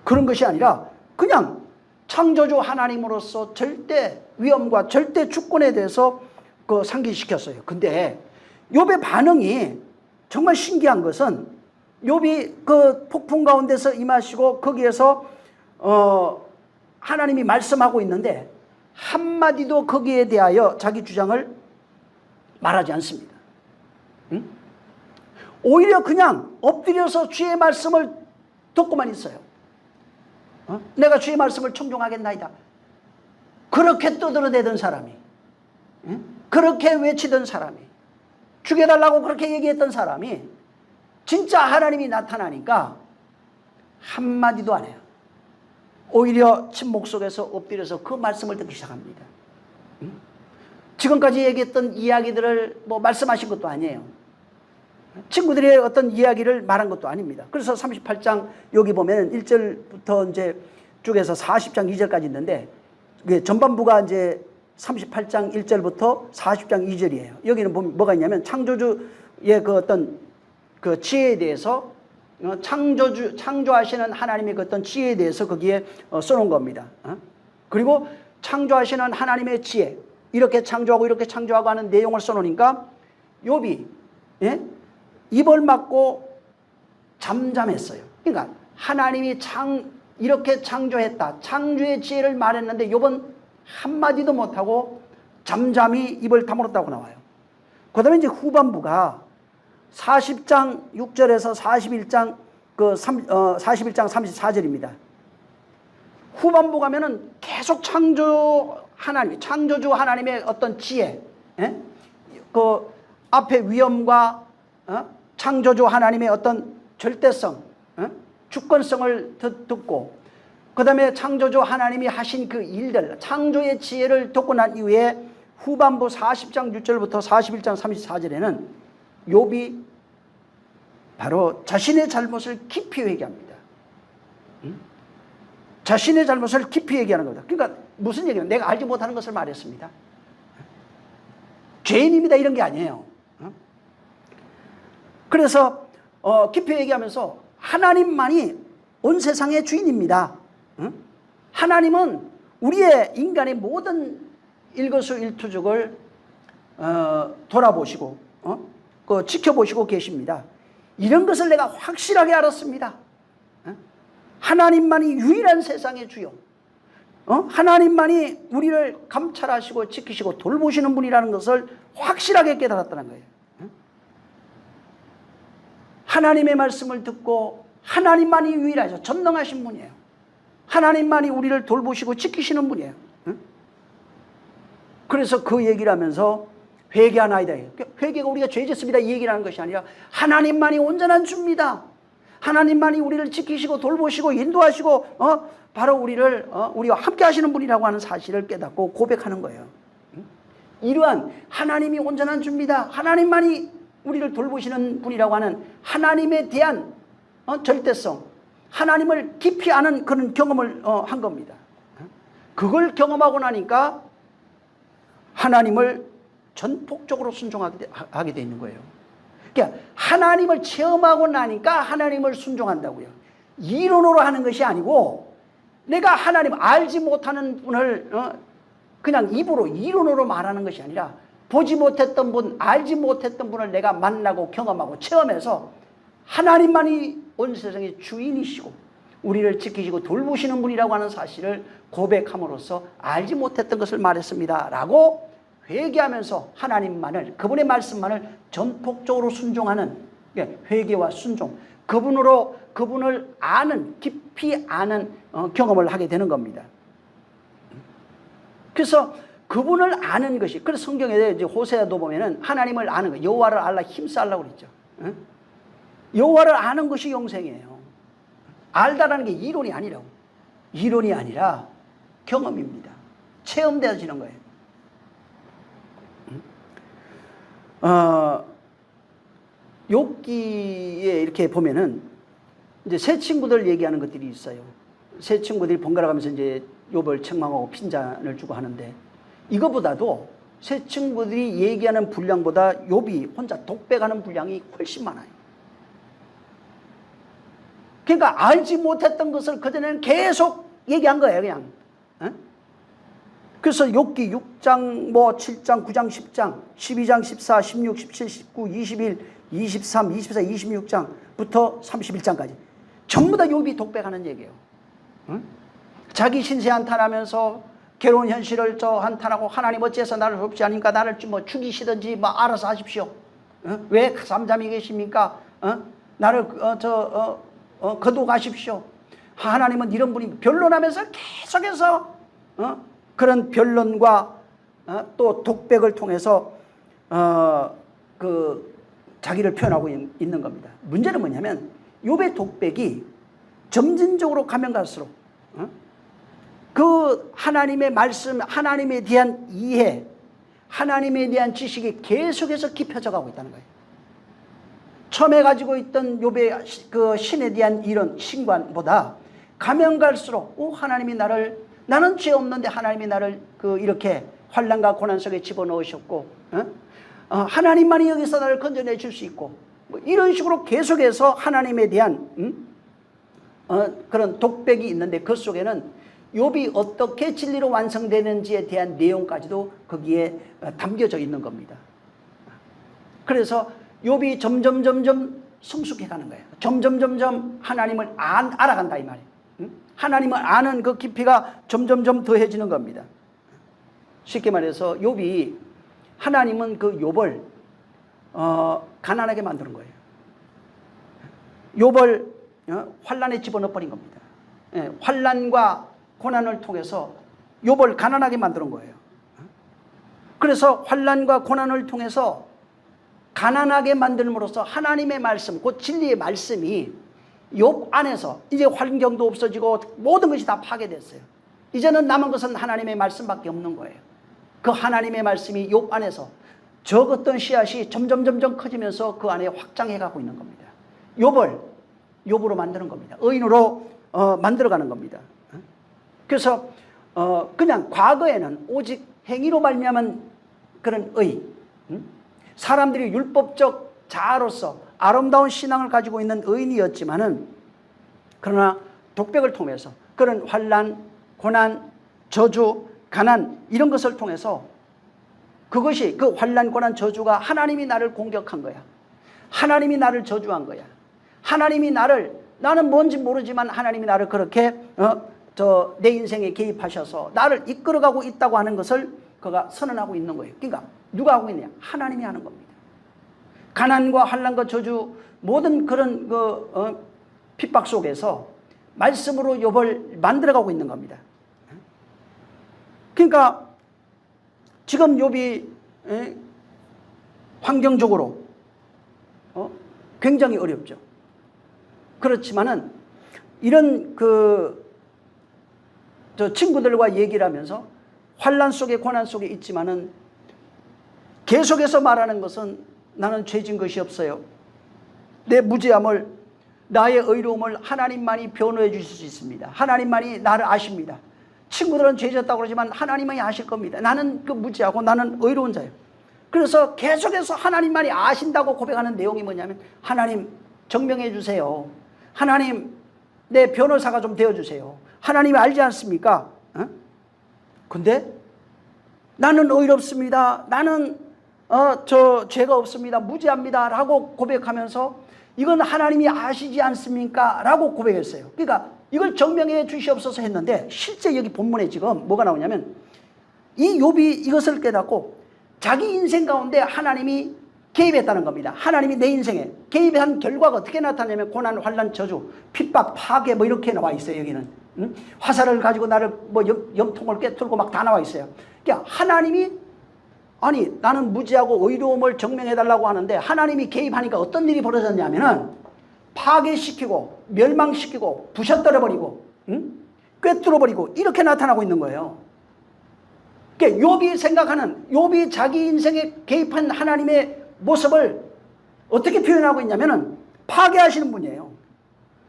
그런 것이 아니라 그냥 창조주 하나님으로서 절대 위엄과 절대 주권에 대해서 상기시켰어요. 근데 욥의 반응이 정말 신기한 것은 욥이 그 폭풍 가운데서 임하시고 거기에서 하나님이 말씀하고 있는데 한마디도 거기에 대하여 자기 주장을 말하지 않습니다. 오히려 그냥 엎드려서 주의 말씀을 듣고만 있어요. 내가 주의 말씀을 청종하겠나이다. 그렇게 떠들어대던 사람이, 그렇게 외치던 사람이, 죽여달라고 그렇게 얘기했던 사람이 진짜 하나님이 나타나니까 한마디도 안 해요. 오히려 침묵 속에서 엎드려서 그 말씀을 듣기 시작합니다. 지금까지 얘기했던 이야기들을 말씀하신 것도 아니에요. 친구들의 어떤 이야기를 말한 것도 아닙니다. 그래서 38장 여기 보면 1절부터 이제 쭉해서 40장 2절까지 있는데 전반부가 이제 38장 1절부터 40장 2절이에요. 여기는 보면 뭐가 있냐면 창조주의 그 어떤 그 지혜에 대해서 창조하시는 하나님의 그 어떤 지혜에 대해서 거기에 써놓은 겁니다. 그리고 창조하시는 하나님의 지혜 이렇게 창조하고 하는 내용을 써놓으니까 욥이 입을 막고 잠잠했어요. 그러니까 하나님이 이렇게 창조했다. 창조의 지혜를 말했는데 욥은 한마디도 못하고 잠잠히 입을 다물었다고 나와요. 그 다음에 이제 후반부가 40장 6절에서 41장 34절입니다. 후반부 가면은 계속 창조주 하나님의 어떤 지혜, 그 앞에 위엄과 창조주 하나님의 어떤 절대성, 주권성을 듣고, 그 다음에 창조주 하나님이 하신 그 일들, 창조의 지혜를 듣고 난 이후에 후반부 40장 6절부터 41장 34절에는 욥이 바로 자신의 잘못을 깊이 회개합니다. 자신의 잘못을 깊이 얘기하는 겁니다. 그러니까 무슨 얘기냐? 내가 알지 못하는 것을 말했습니다. 죄인입니다 이런 게 아니에요. 그래서 깊이 얘기하면서 하나님만이 온 세상의 주인입니다. 하나님은 우리의 인간의 모든 일거수일투족을 돌아보시고 지켜보시고 계십니다. 이런 것을 내가 확실하게 알았습니다. 하나님만이 유일한 세상의 주요, 하나님만이 우리를 감찰하시고 지키시고 돌보시는 분이라는 것을 확실하게 깨달았다는 거예요. 하나님의 말씀을 듣고 하나님만이 유일하죠. 전능하신 분이에요. 하나님만이 우리를 돌보시고 지키시는 분이에요. 그래서 그 얘기를 하면서 회개하나이다. 회개가 우리가 죄졌습니다 이 얘기를 하는 것이 아니라 하나님만이 온전한 주입니다. 하나님만이 우리를 지키시고 돌보시고 인도하시고 바로 우리와 함께 하시는 분이라고 하는 사실을 깨닫고 고백하는 거예요. 이러한 하나님이 온전한 주입니다. 하나님만이 우리를 돌보시는 분이라고 하는 하나님에 대한 절대성, 하나님을 깊이 아는 그런 경험을 한 겁니다. 그걸 경험하고 나니까 하나님을 전폭적으로 순종하게 돼 있는 거예요. 그러니까 하나님을 체험하고 나니까 하나님을 순종한다고요. 이론으로 하는 것이 아니고 내가 하나님 알지 못하는 분을 그냥 입으로 이론으로 말하는 것이 아니라 보지 못했던 분, 알지 못했던 분을 내가 만나고 경험하고 체험해서 하나님만이 온 세상의 주인이시고 우리를 지키시고 돌보시는 분이라고 하는 사실을 고백함으로써 알지 못했던 것을 말했습니다 라고 회개하면서 하나님만을, 그분의 말씀만을 전폭적으로 순종하는 회개와 순종, 그분을 아는, 깊이 아는 경험을 하게 되는 겁니다. 그래서 그분을 아는 것이, 그래서 성경에 이제 호세아도 보면은 하나님을 아는 거, 여호와를 알라 힘쓰라고 그랬죠. 여호와를 아는 것이 영생이에요. 알다라는 게 이론이 아니라고. 이론이 아니라 경험입니다. 체험되어지는 거예요. 욥기에 이렇게 보면은 이제 새 친구들 얘기하는 것들이 있어요. 새 친구들이 번갈아 가면서 이제 욥을 책망하고 핀잔을 주고 하는데, 이거보다도 새 친구들이 얘기하는 분량보다 욥이 혼자 독백하는 분량이 훨씬 많아요. 그러니까 알지 못했던 것을 그전에는 계속 얘기한 거예요, 그냥. 그래서 욥기 6장, 7장, 9장, 10장, 12장, 14, 16, 17, 19, 21, 23, 24, 26장부터 31장까지 전부 다 욥이 독백하는 얘기예요. 자기 신세 한탄하면서 괴로운 현실을 한탄하고, 하나님 어째서 나를 돕지 않으니까 나를 죽이시든지 알아서 하십시오. 왜 잠잠히 계십니까? 나를 거두가십시오. 하나님은 이런 분이, 변론하면서 계속해서 그런 변론과 또 독백을 통해서 자기를 표현하고 있는 겁니다. 문제는 뭐냐면 욥의 독백이 점진적으로 가면 갈수록 그 하나님의 말씀, 하나님에 대한 이해, 하나님에 대한 지식이 계속해서 깊어져 가고 있다는 거예요. 처음에 가지고 있던 욥의 그 신에 대한 이런 신관보다 가면 갈수록 하나님이 나는 죄 없는데 하나님이 나를 이렇게 환난과 고난 속에 집어넣으셨고, 하나님만이 여기서 나를 건져내 줄 수 있고, 이런 식으로 계속해서 하나님에 대한 그런 독백이 있는데, 그 속에는 욥이 어떻게 진리로 완성되는지에 대한 내용까지도 거기에 담겨져 있는 겁니다. 그래서 욥이 점점 성숙해 가는 거예요. 점점 하나님을 알아간다 이 말이에요. 하나님을 아는 그 깊이가 점점 더해지는 겁니다. 쉽게 말해서 욥이, 하나님은 그 욥을 가난하게 만드는 거예요. 욥을 환란에 집어넣어 버린 겁니다. 환란과 고난을 통해서 욥을 가난하게 만드는 거예요. 그래서 환난과 고난을 통해서 가난하게 만들므로써 하나님의 말씀, 곧 진리의 말씀이 욥 안에서 이제 환경도 없어지고 모든 것이 다 파괴됐어요. 이제는 남은 것은 하나님의 말씀밖에 없는 거예요. 그 하나님의 말씀이 욥 안에서 적었던 씨앗이 점점 커지면서 그 안에 확장해 가고 있는 겁니다. 욥으로 만드는 겁니다. 의인으로 만들어가는 겁니다. 그래서 그냥 과거에는 오직 행위로 말미암은 그런 의, 사람들이 율법적 자아로서 아름다운 신앙을 가지고 있는 의인이었지만은, 그러나 독백을 통해서 그런 환난, 고난, 저주, 가난 이런 것을 통해서 그것이 그 환난, 고난, 저주가 하나님이 나를 공격한 거야. 하나님이 나를 저주한 거야. 하나님이 나는 뭔지 모르지만 하나님이 나를 그렇게 내 인생에 개입하셔서 나를 이끌어가고 있다고 하는 것을 그가 선언하고 있는 거예요. 그러니까 누가 하고 있느냐? 하나님이 하는 겁니다. 가난과 환난과 저주 모든 그런 핍박 속에서 말씀으로 욥을 만들어가고 있는 겁니다. 그러니까 지금 욥이 환경적으로 굉장히 어렵죠. 그렇지만은 이런 저 친구들과 얘기를 하면서 환난 속에 고난 속에 있지만은 계속해서 말하는 것은 나는 죄진 것이 없어요. 내 무죄함을, 나의 의로움을 하나님만이 변호해 주실 수 있습니다. 하나님만이 나를 아십니다. 친구들은 죄졌다고 그러지만 하나님만이 아실 겁니다. 나는 그 무죄하고 나는 의로운 자예요. 그래서 계속해서 하나님만이 아신다고 고백하는 내용이 뭐냐면, 하나님 정명해 주세요. 하나님 내 변호사가 좀 되어주세요. 하나님이 알지 않습니까? 근데 나는 의롭습니다. 나는 저 죄가 없습니다. 무죄합니다. 라고 고백하면서 이건 하나님이 아시지 않습니까? 라고 고백했어요. 그러니까 이걸 증명해 주시옵소서 했는데, 실제 여기 본문에 지금 뭐가 나오냐면, 이 욥이 이것을 깨닫고 자기 인생 가운데 하나님이 개입했다는 겁니다. 하나님이 내 인생에 개입한 결과가 어떻게 나타나냐면, 고난, 환난, 저주, 핍박, 파괴 뭐 이렇게 나와 있어요. 여기는 화살을 가지고 나를 뭐 염통을 꿰뚫고 막 다 나와 있어요. 그러니까 하나님이, 아니 나는 무지하고 의로움을 증명해달라고 하는데 하나님이 개입하니까 어떤 일이 벌어졌냐면은 파괴시키고 멸망시키고 부셔뜨려버리고 꿰뚫어버리고 이렇게 나타나고 있는 거예요. 그러니까 욥이 생각하는, 욥이 자기 인생에 개입한 하나님의 모습을 어떻게 표현하고 있냐면은 파괴하시는 분이에요.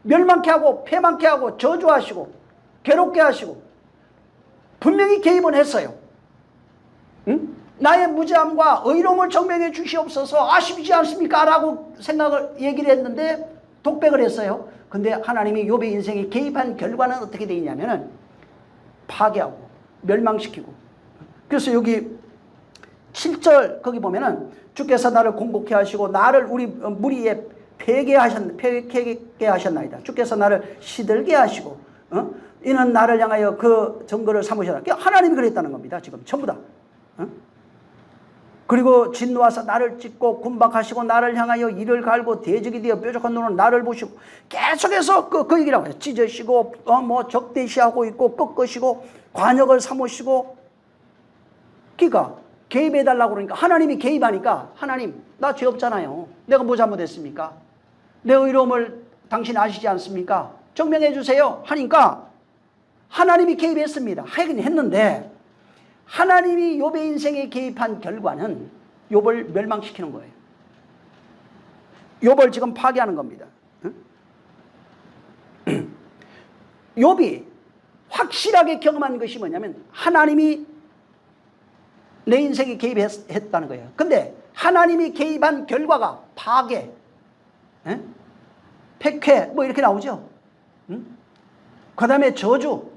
멸망케 하고 패망케 하고 저주하시고 괴롭게 하시고 분명히 개입은 했어요. 나의 무죄함과 의로움을 증명해 주시옵소서, 아시지 않습니까? 라고 얘기를 했는데 독백을 했어요. 근데 하나님이 욥의 인생에 개입한 결과는 어떻게 되어 있냐면은 파괴하고 멸망시키고. 그래서 여기 7절 거기 보면은 주께서 나를 공곡해 하시고 나를 우리 무리에 패게 하셨나이다. 주께서 나를 시들게 하시고 이는 나를 향하여 그 증거를 삼으셨다. 그러니까 하나님이 그랬다는 겁니다. 지금 전부 다. 그리고 진노하사 나를 찢고 군박하시고 나를 향하여 이를 갈고 대적이 되어 뾰족한 눈으로 나를 보시고, 계속해서 그 얘기라고 해요. 찢으시고 뭐 적대시하고 있고 꺾으시고 관역을 삼으시고. 그러니까 개입해달라고 그러니까 하나님이 개입하니까, 하나님 나 죄 없잖아요. 내가 뭐 잘못했습니까? 내 의로움을 당신 아시지 않습니까? 증명해 주세요 하니까 하나님이 개입했습니다. 하긴 했는데 하나님이 욥의 인생에 개입한 결과는 욥을 멸망시키는 거예요. 욥을 지금 파괴하는 겁니다. 욥이 확실하게 경험한 것이 뭐냐면 하나님이 내 인생에 개입했다는 거예요. 근데 하나님이 개입한 결과가 파괴, 패괴 뭐 이렇게 나오죠. 그 다음에 저주,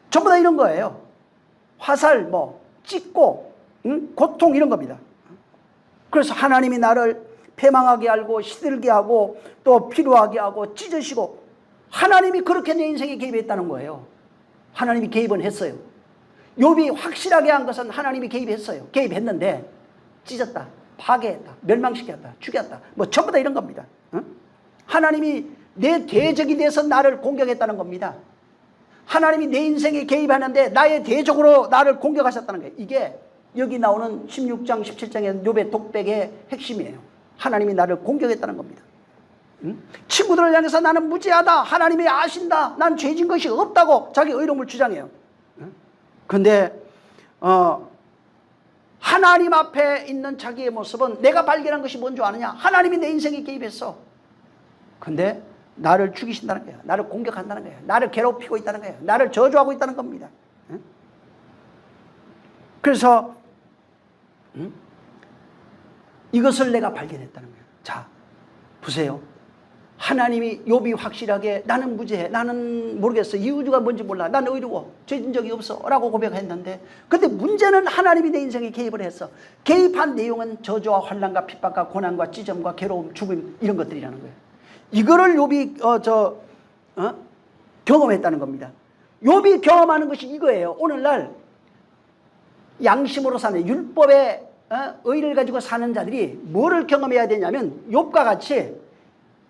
전부 다 이런 거예요. 화살, 뭐 찢고 고통 이런 겁니다. 그래서 하나님이 나를 패망하게 하고 시들게 하고 또 피로하게 하고 찢으시고, 하나님이 그렇게 내 인생에 개입했다는 거예요. 하나님이 개입은 했어요. 욥이 확실하게 한 것은 하나님이 개입했어요. 개입했는데 찢었다, 파괴했다, 멸망시켰다, 죽였다, 뭐 전부 다 이런 겁니다. 하나님이 내 대적이 돼서 나를 공격했다는 겁니다. 하나님이 내 인생에 개입하는데 나의 대적으로 나를 공격하셨다는 거예요. 이게 여기 나오는 16장 17장의 욥의 독백의 핵심이에요. 하나님이 나를 공격했다는 겁니다. 친구들을 향해서 나는 무지하다, 하나님이 아신다, 난 죄진 것이 없다고 자기 의로움을 주장해요. 그런데 하나님 앞에 있는 자기의 모습은 내가 발견한 것이 뭔 줄 아느냐? 하나님이 내 인생에 개입했어. 근데 나를 죽이신다는 거예요. 나를 공격한다는 거예요. 나를 괴롭히고 있다는 거예요. 나를 저주하고 있다는 겁니다. 그래서 이것을 내가 발견했다는 거예요. 자, 보세요. 하나님이 욥이 확실하게 나는 무죄해, 나는 모르겠어, 이유가 뭔지 몰라, 나는 의로워, 죄진 적이 없어 라고 고백했는데, 근데 문제는 하나님이 내 인생에 개입을 했어. 개입한 내용은 저주와 환난과 핍박과 고난과 찢음과 괴로움, 죽음, 이런 것들이라는 거예요. 이거를 욥이 경험했다는 겁니다. 욥이 경험하는 것이 이거예요. 오늘날 양심으로 사는, 율법의 의를 가지고 사는 자들이 뭐를 경험해야 되냐면, 욥과 같이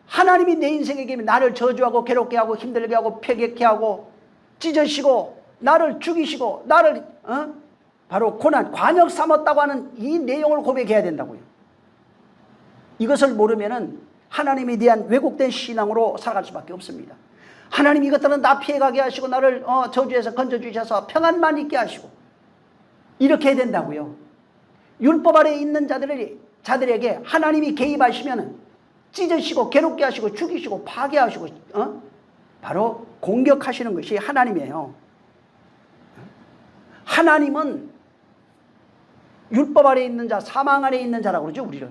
하나님이 내 인생에 계면 나를 저주하고 괴롭게 하고 힘들게 하고 폐격해 하고 찢으시고 나를 죽이시고 나를 바로 고난, 관역 삼았다고 하는 이 내용을 고백해야 된다고요. 이것을 모르면은 하나님에 대한 왜곡된 신앙으로 살아갈 수밖에 없습니다. 하나님 이것들은 나 피해가게 하시고 나를 저주에서 건져주셔서 평안만 있게 하시고 이렇게 해야 된다고요. 율법 아래에 있는 자들에게 하나님이 개입하시면은 찢으시고 괴롭게 하시고 죽이시고 파괴하시고 바로 공격하시는 것이 하나님이에요. 하나님은 율법 아래에 있는 자, 사망 아래에 있는 자라고 그러죠.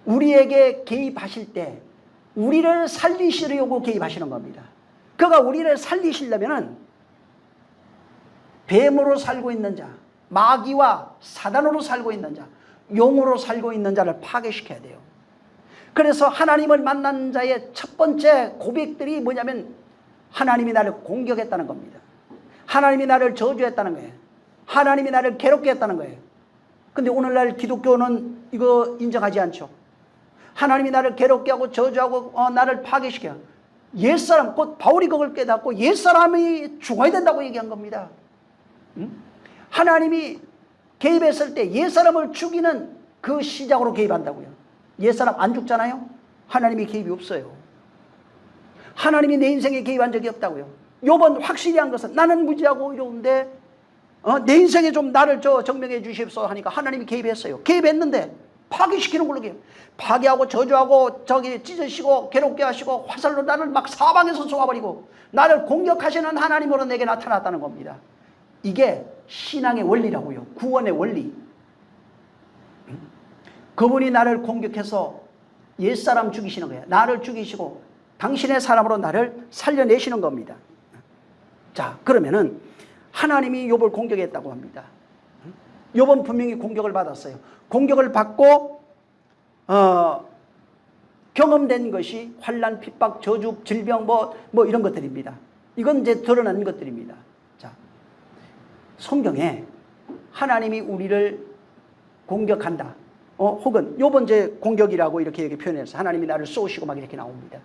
우리에게 개입하실 때 우리를 살리시려고 개입하시는 겁니다. 그가 우리를 살리시려면은 뱀으로 살고 있는 자, 마귀와 사단으로 살고 있는 자, 용으로 살고 있는 자를 파괴시켜야 돼요. 그래서 하나님을 만난 자의 첫 번째 고백들이 뭐냐면 하나님이 나를 공격했다는 겁니다. 하나님이 나를 저주했다는 거예요. 하나님이 나를 괴롭게 했다는 거예요. 근데 오늘날 기독교는 이거 인정하지 않죠. 하나님이 나를 괴롭게 하고 저주하고 나를 파괴시켜. 옛사람, 곧 바울이 그걸 깨닫고 옛사람이 죽어야 된다고 얘기한 겁니다. 하나님이 개입했을 때 옛사람을 죽이는 그 시작으로 개입한다고요. 옛사람 안 죽잖아요. 하나님이 개입이 없어요. 하나님이 내 인생에 개입한 적이 없다고요. 욥은 확실히 한 것은 나는 무지하고 이러는데 내 인생에 좀 나를 정명해 주십시오 하니까 하나님이 개입했어요. 개입했는데 파괴시키는 걸로 개입. 파괴하고 저주하고 찢으시고 괴롭게 하시고 화살로 나를 막 사방에서 쏘아버리고 나를 공격하시는 하나님으로 내게 나타났다는 겁니다. 이게 신앙의 원리라고요. 구원의 원리. 그분이 나를 공격해서 옛사람 죽이시는 거예요. 나를 죽이시고 당신의 사람으로 나를 살려내시는 겁니다. 자, 그러면은 하나님이 욥을 공격했다고 합니다. 욥은 분명히 공격을 받았어요. 공격을 받고 경험된 것이 환난, 핍박, 저주, 질병 뭐 이런 것들입니다. 이건 이제 드러난 것들입니다. 자, 성경에 하나님이 우리를 공격한다. 혹은 욥은 이제 공격이라고 이렇게 표현해서 하나님이 나를 쏘시고 막 이렇게 나옵니다.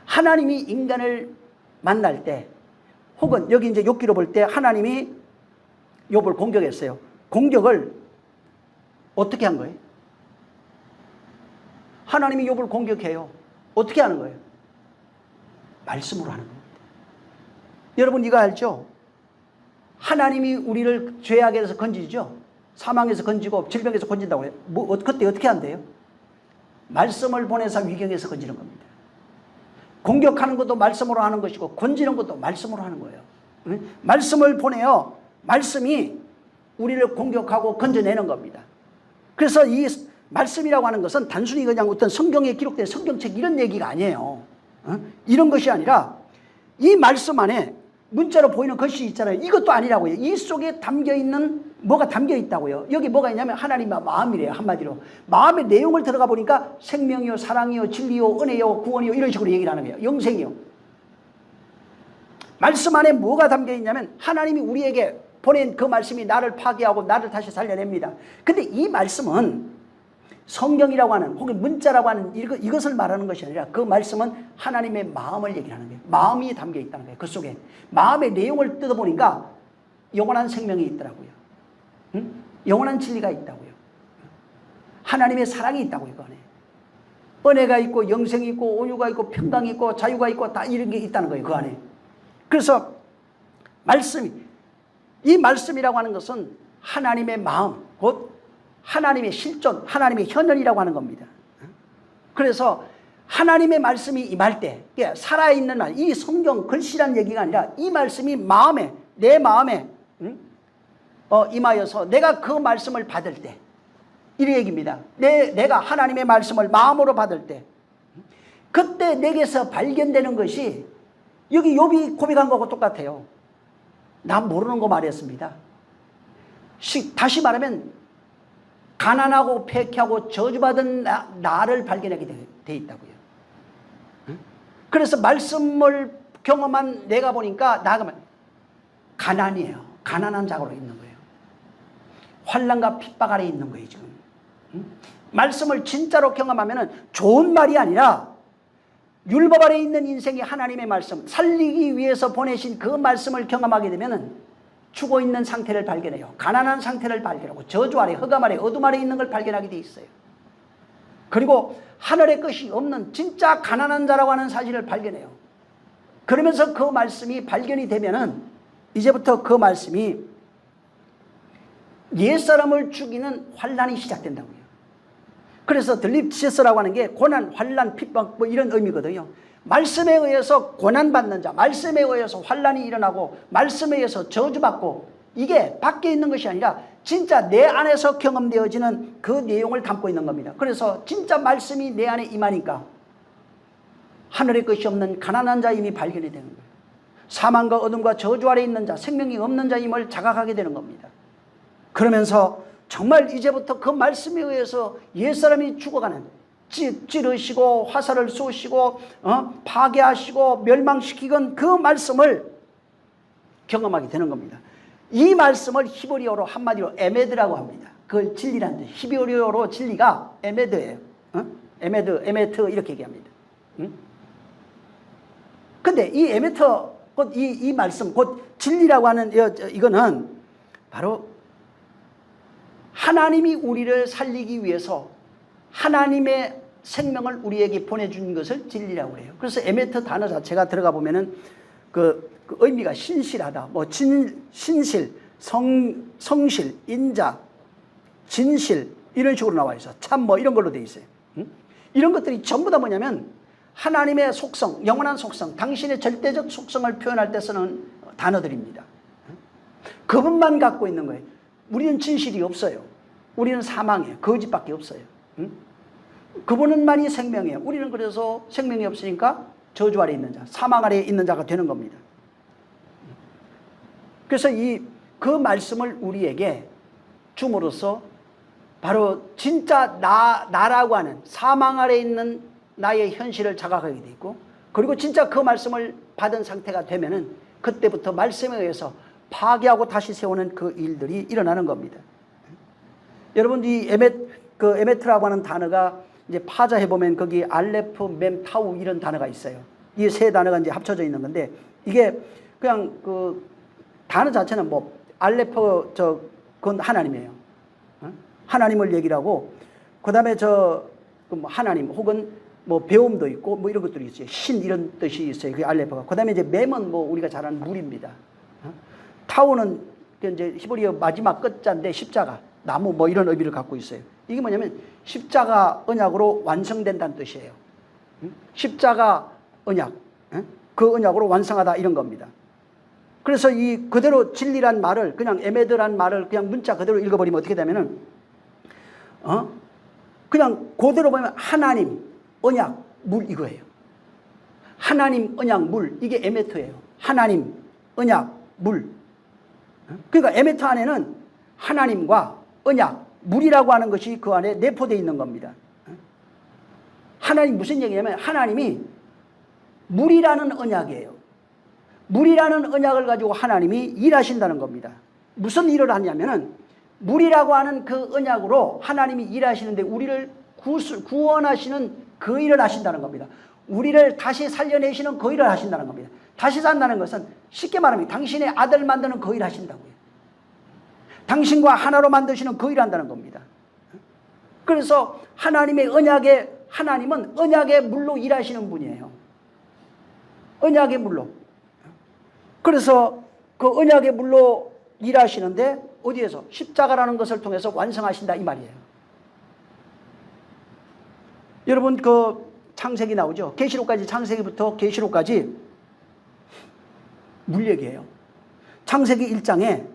하나님이 인간을 만날 때 혹은 여기 이제 욥기로 볼 때 하나님이 욥을 공격했어요. 공격을 어떻게 한 거예요? 하나님이 욥을 공격해요. 어떻게 하는 거예요? 말씀으로 하는 겁니다. 여러분 이거 알죠? 하나님이 우리를 죄악에서 건지죠. 사망에서 건지고 질병에서 건진다고 해요. 그때 어떻게 한대요? 말씀을 보내서 위경에서 건지는 겁니다. 공격하는 것도 말씀으로 하는 것이고 건지는 것도 말씀으로 하는 거예요. 말씀을 보내요. 말씀이 우리를 공격하고 건져내는 겁니다. 그래서 이 말씀이라고 하는 것은 단순히 그냥 어떤 성경에 기록된 성경책 이런 얘기가 아니에요. 이런 것이 아니라 이 말씀 안에 문자로 보이는 글씨 있잖아요. 이것도 아니라고요. 이 속에 담겨있는 뭐가 담겨있다고요. 여기 뭐가 있냐면 하나님의 마음이래요. 한마디로 마음의 내용을 들어가 보니까 생명이요 사랑이요 진리요 은혜요 구원이요 이런 식으로 얘기를 하는 거예요. 영생이요. 말씀 안에 뭐가 담겨있냐면 하나님이 우리에게 보낸 그 말씀이 나를 파괴하고 나를 다시 살려냅니다. 근데 이 말씀은 성경이라고 하는 혹은 문자라고 하는 이것을 말하는 것이 아니라 그 말씀은 하나님의 마음을 얘기하는 거예요. 마음이 담겨 있다는 거예요. 그 속에 마음의 내용을 뜯어보니까 영원한 생명이 있더라고요. 응? 영원한 진리가 있다고요. 하나님의 사랑이 있다고요. 그 안에 은혜가 있고 영생이 있고 온유가 있고 평강이 있고 자유가 있고 다 이런 게 있다는 거예요. 그 안에. 그래서 이 말씀이라고 하는 것은 하나님의 마음, 곧 하나님의 실존, 하나님의 현현이라고 하는 겁니다. 그래서 하나님의 말씀이 임할 때, 살아있는 말, 이 성경 글씨란 얘기가 아니라 이 말씀이 마음에, 내 마음에 임하여서 내가 그 말씀을 받을 때, 이 얘기입니다. 내가 하나님의 말씀을 마음으로 받을 때, 그때 내게서 발견되는 것이 여기 욥이 고백한 거하고 똑같아요. 난 모르는 거 말했습니다. 다시 말하면 가난하고 폐쾌하고 저주받은 나를 발견하게 돼 있다고요. 그래서 말씀을 경험한 내가 보니까 나가 가난이에요. 가난한 자로 있는 거예요. 환난과 핍박 아래 있는 거예요 지금. 말씀을 진짜로 경험하면 좋은 말이 아니라 율법 아래 있는 인생이 하나님의 말씀, 살리기 위해서 보내신 그 말씀을 경험하게 되면 죽어 있는 상태를 발견해요. 가난한 상태를 발견하고 저주 아래, 흑암 아래, 어둠 아래 있는 걸 발견하게 돼 있어요. 그리고 하늘의 것이 없는 진짜 가난한 자라고 하는 사실을 발견해요. 그러면서 그 말씀이 발견이 되면은 이제부터 그 말씀이 옛사람을 죽이는 환난이 시작된다고요. 그래서 들립시스라고 하는 게 고난, 환난, 핍박 뭐 이런 의미거든요. 말씀에 의해서 고난받는 자, 말씀에 의해서 환난이 일어나고 말씀에 의해서 저주받고 이게 밖에 있는 것이 아니라 진짜 내 안에서 경험되어지는 그 내용을 담고 있는 겁니다. 그래서 진짜 말씀이 내 안에 임하니까 하늘의 것이 없는 가난한 자임이 발견이 되는 거예요. 사망과 어둠과 저주 아래 있는 자, 생명이 없는 자임을 자각하게 되는 겁니다. 그러면서 정말 이제부터 그 말씀에 의해서 옛사람이 죽어가는 찌르시고 화살을 쏘시고 파괴하시고 멸망시키건 그 말씀을 경험하게 되는 겁니다. 이 말씀을 히브리어로 한마디로 에메드라고 합니다. 그걸 진리라는 뜻. 히브리어로 진리가 에메드예요. 에메트 이렇게 얘기합니다. 근데 이 에메트 곧 이 말씀 곧 진리라고 하는 이거는 바로 하나님이 우리를 살리기 위해서 하나님의 생명을 우리에게 보내준 것을 진리라고 해요. 그래서 에메트 단어 자체가 들어가 보면은 그 의미가 신실하다, 뭐 신실, 성실, 인자, 진실 이런 식으로 나와 있어. 참 뭐 이런 걸로 돼 있어요. 이런 것들이 전부 다 뭐냐면 하나님의 속성, 영원한 속성, 당신의 절대적 속성을 표현할 때 쓰는 단어들입니다. 그분만 갖고 있는 거예요. 우리는 진실이 없어요. 우리는 사망이에요. 거짓밖에 없어요. 그분은만이 생명이에요. 우리는 그래서 생명이 없으니까 저주 아래 있는 자, 사망 아래 있는 자가 되는 겁니다. 그래서 그 말씀을 우리에게 줌으로써 바로 진짜 나라고 하는 사망 아래 있는 나의 현실을 자각하게 돼 있고, 그리고 진짜 그 말씀을 받은 상태가 되면은 그때부터 말씀에 의해서 파괴하고 다시 세우는 그 일들이 일어나는 겁니다. 여러분 이 에메트라고 하는 단어가 이제 파자해 보면 거기 알레프, mem타우 이런 단어가 있어요. 이 세 단어가 이제 합쳐져 있는 건데 이게 그냥 그 단어 자체는 뭐 알레프 그건 하나님이에요. 하나님을 얘기를 하고 그다음에 하나님 혹은 뭐 배움도 있고 뭐 이런 것들이 있어요. 신 이런 뜻이 있어요. 그 알레프가. 그다음에 이제 mem은 뭐 우리가 잘 아는 물입니다. 타우는 이제 히브리어 마지막 끝자인데 십자가, 나무 뭐 이런 의미를 갖고 있어요. 이게 뭐냐면 십자가 언약으로 완성된다는 뜻이에요. 십자가 언약, 그 언약으로 완성하다 이런 겁니다. 그래서 이 그대로 진리란 말을 그냥 에메드란 말을 그냥 문자 그대로 읽어버리면 어떻게 되면은 그냥 그대로 보면 하나님, 언약, 물 이거예요. 하나님, 언약, 물 이게 에메트예요. 하나님, 언약, 물. 그러니까 에메트 안에는 하나님과 언약, 물이라고 하는 것이 그 안에 내포되어 있는 겁니다. 하나님 무슨 얘기냐면 하나님이 물이라는 언약이에요. 물이라는 언약을 가지고 하나님이 일하신다는 겁니다. 무슨 일을 하냐면은 물이라고 하는 그 언약으로 하나님이 일하시는데 우리를 구원하시는 그 일을 하신다는 겁니다. 우리를 다시 살려내시는 그 일을 하신다는 겁니다. 다시 산다는 것은 쉽게 말하면 당신의 아들 만드는 그 일을 하신다고요. 당신과 하나로 만드시는 그 일을 한다는 겁니다. 그래서 하나님은 언약의 물로 일하시는 분이에요. 언약의 물로. 그래서 그 언약의 물로 일하시는데 어디에서? 십자가라는 것을 통해서 완성하신다 이 말이에요. 여러분 그 창세기 나오죠. 계시록까지, 창세기부터 계시록까지 물 얘기예요. 창세기 1장에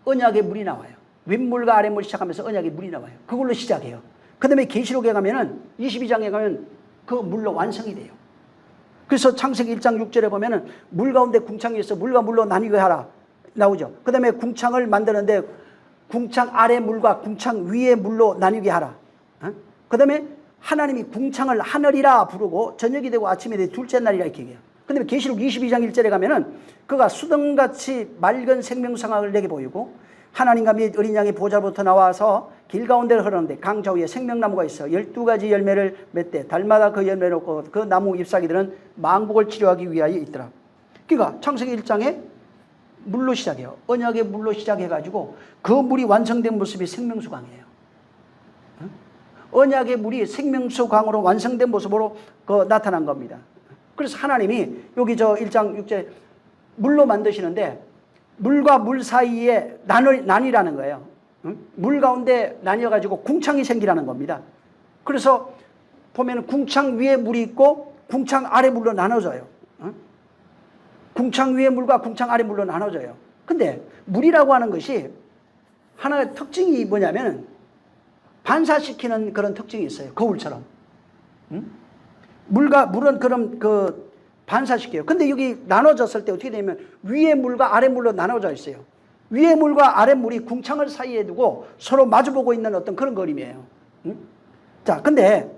언약의 물이 나와요. 윗물과 아랫물 시작하면서 언약의 물이 나와요. 그걸로 시작해요. 그 다음에 계시록에 가면은 22장에 가면 그 물로 완성이 돼요. 그래서 창세기 1장 6절에 보면은 물 가운데 궁창이 있어 물과 물로 나뉘게 하라 나오죠. 그 다음에 궁창을 만드는데 궁창 아래 물과 궁창 위에 물로 나뉘게 하라. 그 다음에 하나님이 궁창을 하늘이라 부르고 저녁이 되고 아침이 되고 둘째 날이라 이렇게 얘기해요. 그 다음에 계시록 22장 1절에 가면은 그가 수등같이 맑은 생명상학을 내게 보이고 하나님과 및 어린 양의 보좌로부터 나와서 길 가운데를 흐르는데 강 좌우에 생명나무가 있어 12가지 열매를 맺되 달마다 그 열매를 얻고 그 나무 잎사귀들은 망복을 치료하기 위하여 있더라. 그러니까 창세기 1장에 물로 시작해요. 언약의 물로 시작해가지고 그 물이 완성된 모습이 생명수강이에요. 언약의 물이 생명수강으로 완성된 모습으로 나타난 겁니다. 그래서 하나님이 여기 저 1장 6절에 물로 만드시는데 물과 물 사이에 나뉘라는 거예요. 물 가운데 나뉘어가지고 궁창이 생기라는 겁니다. 그래서 보면 궁창 위에 물이 있고 궁창 아래 물로 나눠져요. 궁창 위에 물과 궁창 아래 물로 나눠져요. 근데 물이라고 하는 것이 하나의 특징이 뭐냐면 반사시키는 그런 특징이 있어요. 거울처럼. 물은 그럼 반사시켜요. 근데 여기 나눠졌을 때 어떻게 되냐면 위에 물과 아래 물로 나눠져 있어요. 위에 물과 아래 물이 궁창을 사이에 두고 서로 마주보고 있는 어떤 그런 그림이에요. 자, 근데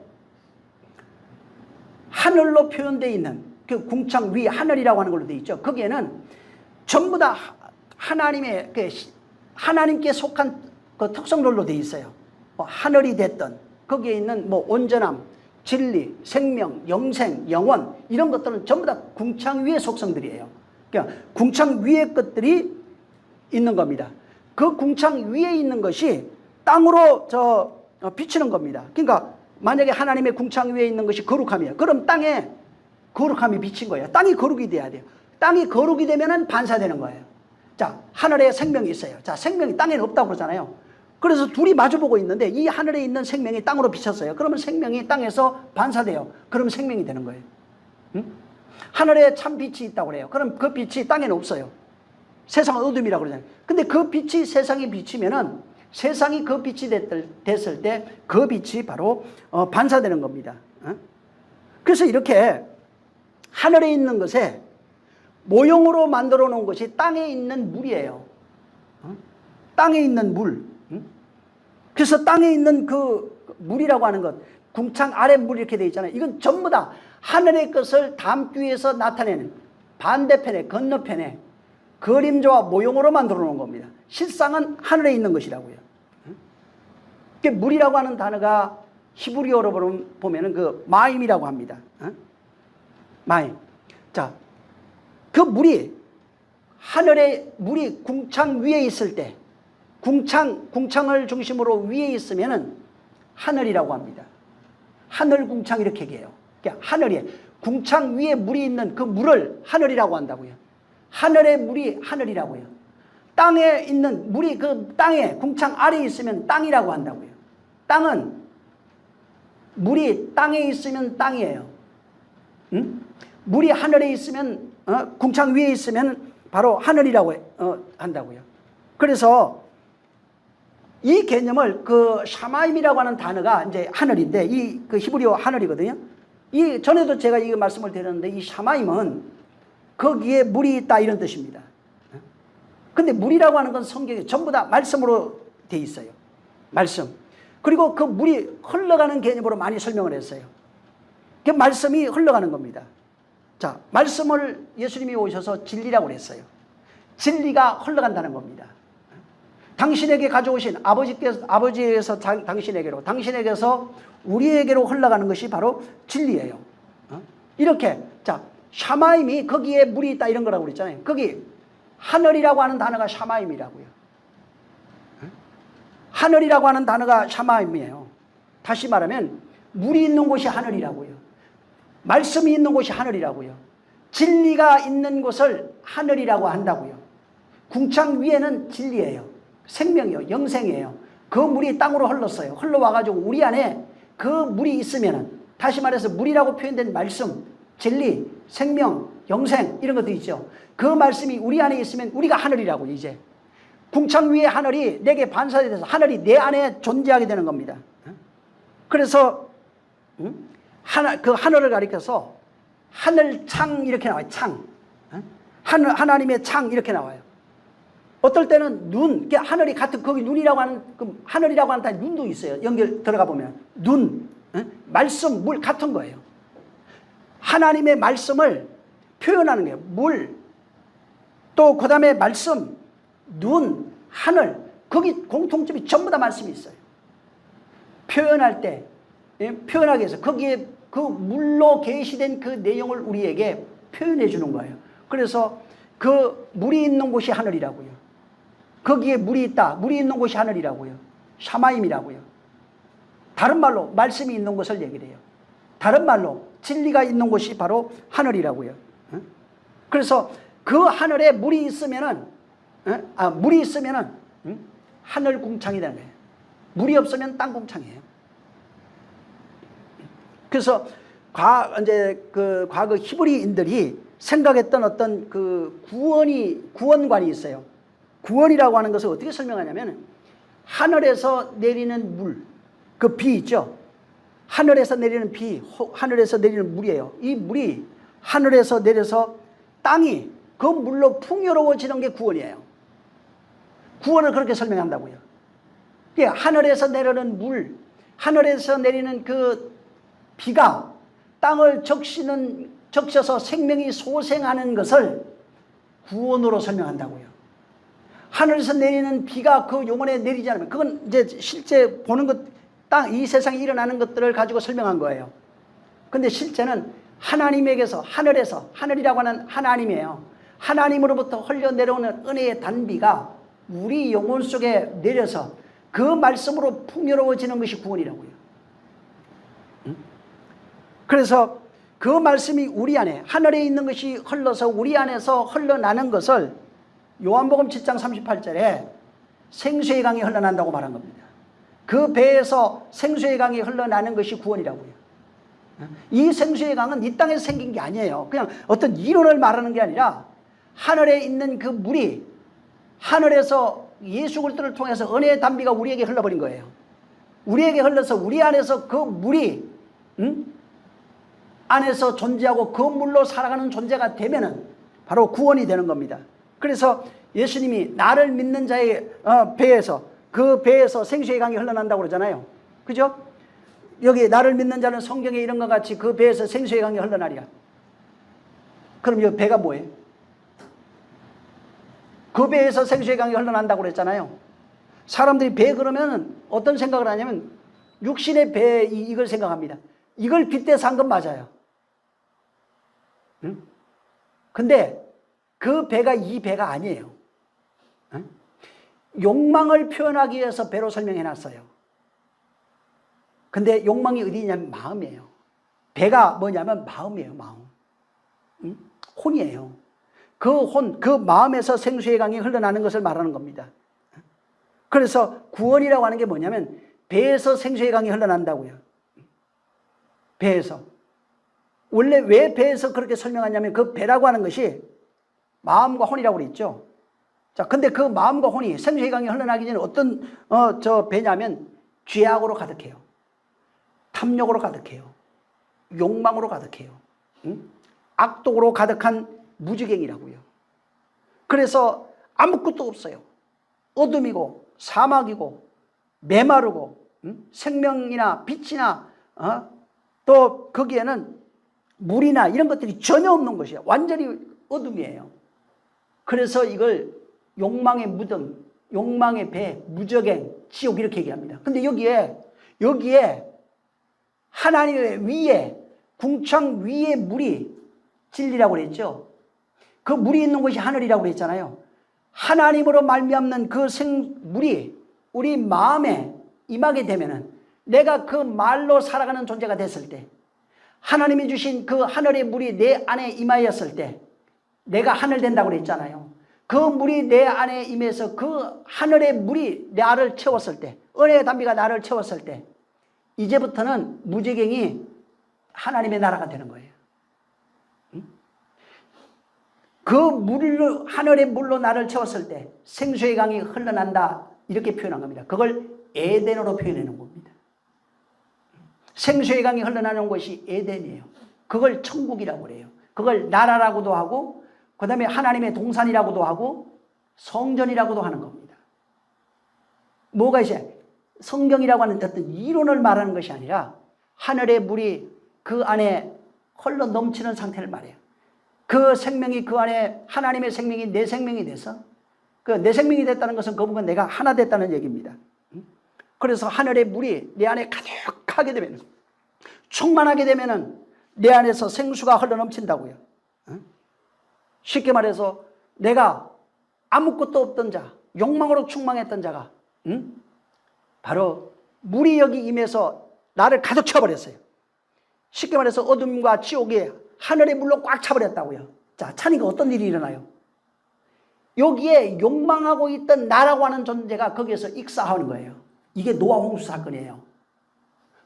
하늘로 표현되어 있는 그 궁창 위 하늘이라고 하는 걸로 되어 있죠. 거기에는 전부 다 하나님께 속한 그 특성들로 되어 있어요. 하늘이 됐던 거기에 있는 온전함, 진리, 생명, 영생, 영원 이런 것들은 전부 다 궁창 위의 속성들이에요. 그러니까 궁창 위의 것들이 있는 겁니다. 그 궁창 위에 있는 것이 땅으로 비치는 겁니다. 그러니까 만약에 하나님의 궁창 위에 있는 것이 거룩함이에요. 그럼 땅에 거룩함이 비친 거예요. 땅이 거룩이 돼야 돼요. 땅이 거룩이 되면은 반사되는 거예요. 자, 하늘에 생명이 있어요. 자, 생명이 땅에는 없다고 그러잖아요. 그래서 둘이 마주보고 있는데 이 하늘에 있는 생명이 땅으로 비쳤어요. 그러면 생명이 땅에서 반사돼요. 그러면 생명이 되는 거예요. 하늘에 참 빛이 있다고 그래요. 그럼 그 빛이 땅에는 없어요. 세상은 어둠이라고 그러잖아요. 근데 그 빛이 세상에 비치면은 세상이 그 빛이 됐을 때 그 빛이 바로 반사되는 겁니다. 그래서 이렇게 하늘에 있는 것에 모형으로 만들어 놓은 것이 땅에 있는 물이에요. 땅에 있는 물. 그래서 땅에 있는 그 물이라고 하는 것, 궁창 아래 물 이렇게 되어 있잖아요. 이건 전부 다 하늘의 것을 담기 위해서 나타내는 반대편에, 건너편에 그림자와 모형으로 만들어 놓은 겁니다. 실상은 하늘에 있는 것이라고요. 물이라고 하는 단어가 히브리어로 보면은 그 마임이라고 합니다. 마임. 자, 그 물이 하늘에 물이 궁창 위에 있을 때 궁창을 중심으로 위에 있으면은 하늘이라고 합니다. 하늘 궁창 이렇게 얘기해요. 그러니까 하늘에 궁창 위에 물이 있는 그 물을 하늘이라고 한다고요. 하늘의 물이 하늘이라고요. 땅에 있는 물이 그 땅에 궁창 아래에 있으면 땅이라고 한다고요. 땅은 물이 땅에 있으면 땅이에요. 물이 하늘에 있으면 궁창 위에 있으면 바로 하늘이라고 한다고요. 그래서 이 개념을 그 샤마임이라고 하는 단어가 이제 하늘인데 그 히브리어 하늘이거든요. 전에도 제가 이 말씀을 드렸는데 이 샤마임은 거기에 물이 있다 이런 뜻입니다. 근데 물이라고 하는 건 성경에 전부 다 말씀으로 돼 있어요. 말씀. 그리고 그 물이 흘러가는 개념으로 많이 설명을 했어요. 그 말씀이 흘러가는 겁니다. 자, 말씀을 예수님이 오셔서 진리라고 그랬어요. 진리가 흘러간다는 겁니다. 당신에게 가져오신 아버지에서 당신에게서 우리에게로 흘러가는 것이 바로 진리예요. 이렇게 자 샤마임이 거기에 물이 있다 이런 거라고 그랬잖아요. 거기 하늘이라고 하는 단어가 샤마임이라고요. 하늘이라고 하는 단어가 샤마임이에요. 다시 말하면 물이 있는 곳이 하늘이라고요. 말씀이 있는 곳이 하늘이라고요. 진리가 있는 곳을 하늘이라고 한다고요. 궁창 위에는 진리예요. 생명이요. 영생이에요. 그 물이 땅으로 흘렀어요. 흘러와가지고 우리 안에 그 물이 있으면은 다시 말해서 물이라고 표현된 말씀, 진리, 생명, 영생 이런 것도 있죠. 그 말씀이 우리 안에 있으면 우리가 하늘이라고 이제. 궁창 위의 하늘이 내게 반사가 돼서 하늘이 내 안에 존재하게 되는 겁니다. 그래서 그 하늘을 가리켜서 하늘창 이렇게 나와요. 창. 하나님의 창 이렇게 나와요. 어떨 때는 눈, 하늘이 같은 거기 눈이라고 하는 그 하늘이라고 하는 단에 눈도 있어요. 연결 들어가 보면 눈, 말씀, 물 같은 거예요. 하나님의 말씀을 표현하는 거예요. 물, 또 그 다음에 말씀, 눈, 하늘 거기 공통점이 전부 다 말씀이 있어요. 표현할 때 표현하기 위해서 거기에 그 물로 계시된 그 내용을 우리에게 표현해 주는 거예요. 그래서 그 물이 있는 곳이 하늘이라고요. 거기에 물이 있다. 물이 있는 곳이 하늘이라고요. 샤마임이라고요. 다른 말로 말씀이 있는 곳을 얘기를 해요. 다른 말로 진리가 있는 곳이 바로 하늘이라고요. 그래서 그 하늘에 물이 있으면은 하늘 궁창이 되는 거예요. 물이 없으면 땅 궁창이에요. 그래서 과거 히브리인들이 생각했던 어떤 그 구원관이 있어요. 구원이라고 하는 것을 어떻게 설명하냐면 하늘에서 내리는 물, 그 비 있죠. 하늘에서 내리는 비, 하늘에서 내리는 물이에요. 이 물이 하늘에서 내려서 땅이 그 물로 풍요로워지는 게 구원이에요. 구원을 그렇게 설명한다고요. 하늘에서 내리는 물, 하늘에서 내리는 그 비가 땅을 적셔서 생명이 소생하는 것을 구원으로 설명한다고요. 하늘에서 내리는 비가 그 영혼에 내리지 않으면 그건 이제 실제 보는 것, 이 세상에 일어나는 것들을 가지고 설명한 거예요. 근데 실제는 하나님에게서 하늘이라고 하는 하나님이에요. 하나님으로부터 흘러내려오는 은혜의 단비가 우리 영혼 속에 내려서 그 말씀으로 풍요로워지는 것이 구원이라고요. 그래서 그 말씀이 우리 안에 하늘에 있는 것이 흘러서 우리 안에서 흘러나는 것을 요한복음 7장 38절에 생수의 강이 흘러난다고 말한 겁니다. 그 배에서 생수의 강이 흘러나는 것이 구원이라고요. 이 생수의 강은 이 땅에서 생긴 게 아니에요. 그냥 어떤 이론을 말하는 게 아니라 하늘에 있는 그 물이 하늘에서 예수 그리스도를 통해서 은혜의 단비가 우리에게 흘러버린 거예요. 우리에게 흘러서 우리 안에서 그 물이 안에서 존재하고 그 물로 살아가는 존재가 되면은 바로 구원이 되는 겁니다. 그래서 예수님이 나를 믿는 자의 그 배에서 생수의 강이 흘러난다고 그러잖아요. 그죠? 여기 나를 믿는 자는 성경에 이런 것 같이 그 배에서 생수의 강이 흘러나리라. 그럼 이 배가 뭐예요? 그 배에서 생수의 강이 흘러난다고 그랬잖아요. 사람들이 배 그러면 어떤 생각을 하냐면 육신의 배 이걸 생각합니다. 이걸 빗대서 한 건 맞아요. 응? 근데 그 배가 이 배가 아니에요. 응? 욕망을 표현하기 위해서 배로 설명해 놨어요. 근데 욕망이 어디 있냐면 마음이에요. 배가 뭐냐면 마음이에요. 마음. 응? 혼이에요. 그 마음에서 생수의 강이 흘러나는 것을 말하는 겁니다. 그래서 구원이라고 하는 게 뭐냐면 배에서 생수의 강이 흘러난다고요. 배에서. 원래 왜 배에서 그렇게 설명하냐면 그 배라고 하는 것이 마음과 혼이라고 그랬죠. 자, 근데 그 마음과 혼이 생수의 강이 흘러나기 전에 어떤 배냐면 죄악으로 가득해요. 탐욕으로 가득해요. 욕망으로 가득해요. 응? 악독으로 가득한 무지갱이라고요. 그래서 아무것도 없어요. 어둠이고 사막이고 메마르고 생명이나 빛이나 또 거기에는 물이나 이런 것들이 전혀 없는 것이에요. 완전히 어둠이에요. 그래서 이걸 욕망의 무덤, 욕망의 배, 무적행, 지옥 이렇게 얘기합니다. 근데 여기에 하나님의 위에, 궁창 위에 물이 진리라고 그랬죠. 그 물이 있는 곳이 하늘이라고 그랬잖아요. 하나님으로 말미암는 그 물이 우리 마음에 임하게 되면은, 내가 그 말로 살아가는 존재가 됐을 때, 하나님이 주신 그 하늘의 물이 내 안에 임하였을 때 내가 하늘 된다고 그랬잖아요. 그 물이 내 안에 임해서 그 하늘의 물이 나를 채웠을 때, 은혜의 담비가 나를 채웠을 때, 이제부터는 무지경이 하나님의 나라가 되는 거예요. 그 물로, 하늘의 물로 나를 채웠을 때 생수의 강이 흘러난다, 이렇게 표현한 겁니다. 그걸 에덴으로 표현하는 겁니다. 생수의 강이 흘러나는 곳이 에덴이에요. 그걸 천국이라고 그래요. 그걸 나라라고도 하고, 그 다음에 하나님의 동산이라고도 하고, 성전이라고도 하는 겁니다. 뭐가 있어요? 성경이라고 하는 어떤 이론을 말하는 것이 아니라 하늘의 물이 그 안에 흘러 넘치는 상태를 말해요. 그 생명이 그 안에, 하나님의 생명이 내 생명이 돼서, 그 내 생명이 됐다는 것은 그분과 내가 하나 됐다는 얘기입니다. 그래서 하늘의 물이 내 안에 가득하게 되면, 충만하게 되면은 내 안에서 생수가 흘러 넘친다고요. 쉽게 말해서 내가 아무것도 없던 자, 욕망으로 충만했던 자가 바로 물이 여기 임해서 나를 가득 채워버렸어요. 쉽게 말해서 어둠과 지옥이 하늘의 물로 꽉 차버렸다고요. 자, 차니까 어떤 일이 일어나요? 여기에 욕망하고 있던 나라고 하는 존재가 거기에서 익사하는 거예요. 이게 노아 홍수 사건이에요.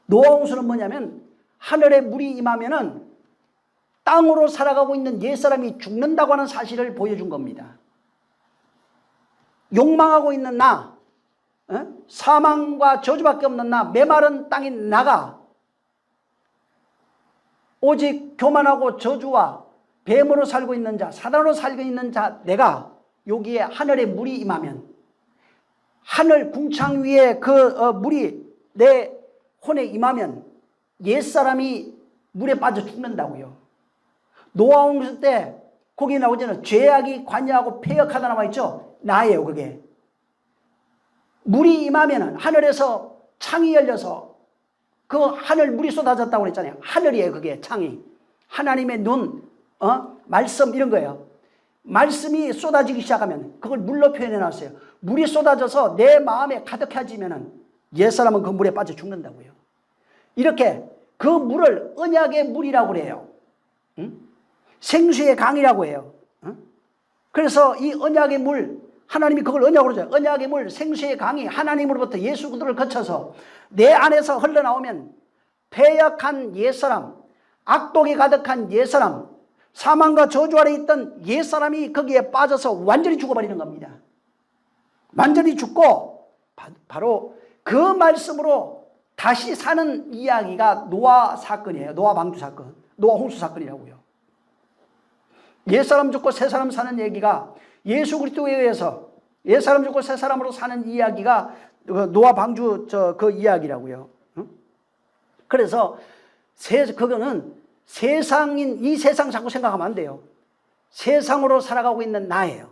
노아 홍수는 뭐냐면, 하늘에 물이 임하면은 땅으로 살아가고 있는 옛사람이 죽는다고 하는 사실을 보여준 겁니다. 욕망하고 있는 나, 사망과 저주밖에 없는 나, 메마른 땅인 나가 오직 교만하고 저주와 뱀으로 살고 있는 자, 사단으로 살고 있는 자, 내가 여기에 하늘에 물이 임하면, 하늘 궁창 위에 그 물이 내 혼에 임하면 옛사람이 물에 빠져 죽는다고요. 노아 홍수 때 거기 나오잖아요. 죄악이 관여하고 폐역하다 나와 있죠. 나예요, 그게. 물이 임하면 하늘에서 창이 열려서 그 하늘 물이 쏟아졌다고 그랬잖아요. 하늘이에요, 그게 창이. 하나님의 눈, 말씀 이런 거예요. 말씀이 쏟아지기 시작하면 그걸 물로 표현해 놨어요. 물이 쏟아져서 내 마음에 가득해지면 옛사람은 그 물에 빠져 죽는다고요. 이렇게 그 물을 언약의 물이라고 그래요. 생수의 강이라고 해요. 그래서 이 언약의 물, 하나님이 그걸 언약으로 줘요. 언약의 물, 생수의 강이 하나님으로부터 예수 그리스도를 거쳐서 내 안에서 흘러나오면 패역한 옛사람, 악독이 가득한 옛사람, 사망과 저주 아래 있던 옛사람이 거기에 빠져서 완전히 죽어버리는 겁니다. 완전히 죽고 바로 그 말씀으로 다시 사는 이야기가 노아 사건이에요. 노아 방주 사건, 노아 홍수 사건이라고요. 옛사람 죽고 새사람 사는 얘기가 예수 그리스도에 의해서 옛사람 죽고 새사람으로 사는 이야기가 노아 방주 그 이야기라고요. 그래서 그거는 세상인, 이 세상 자꾸 생각하면 안 돼요. 세상으로 살아가고 있는 나예요.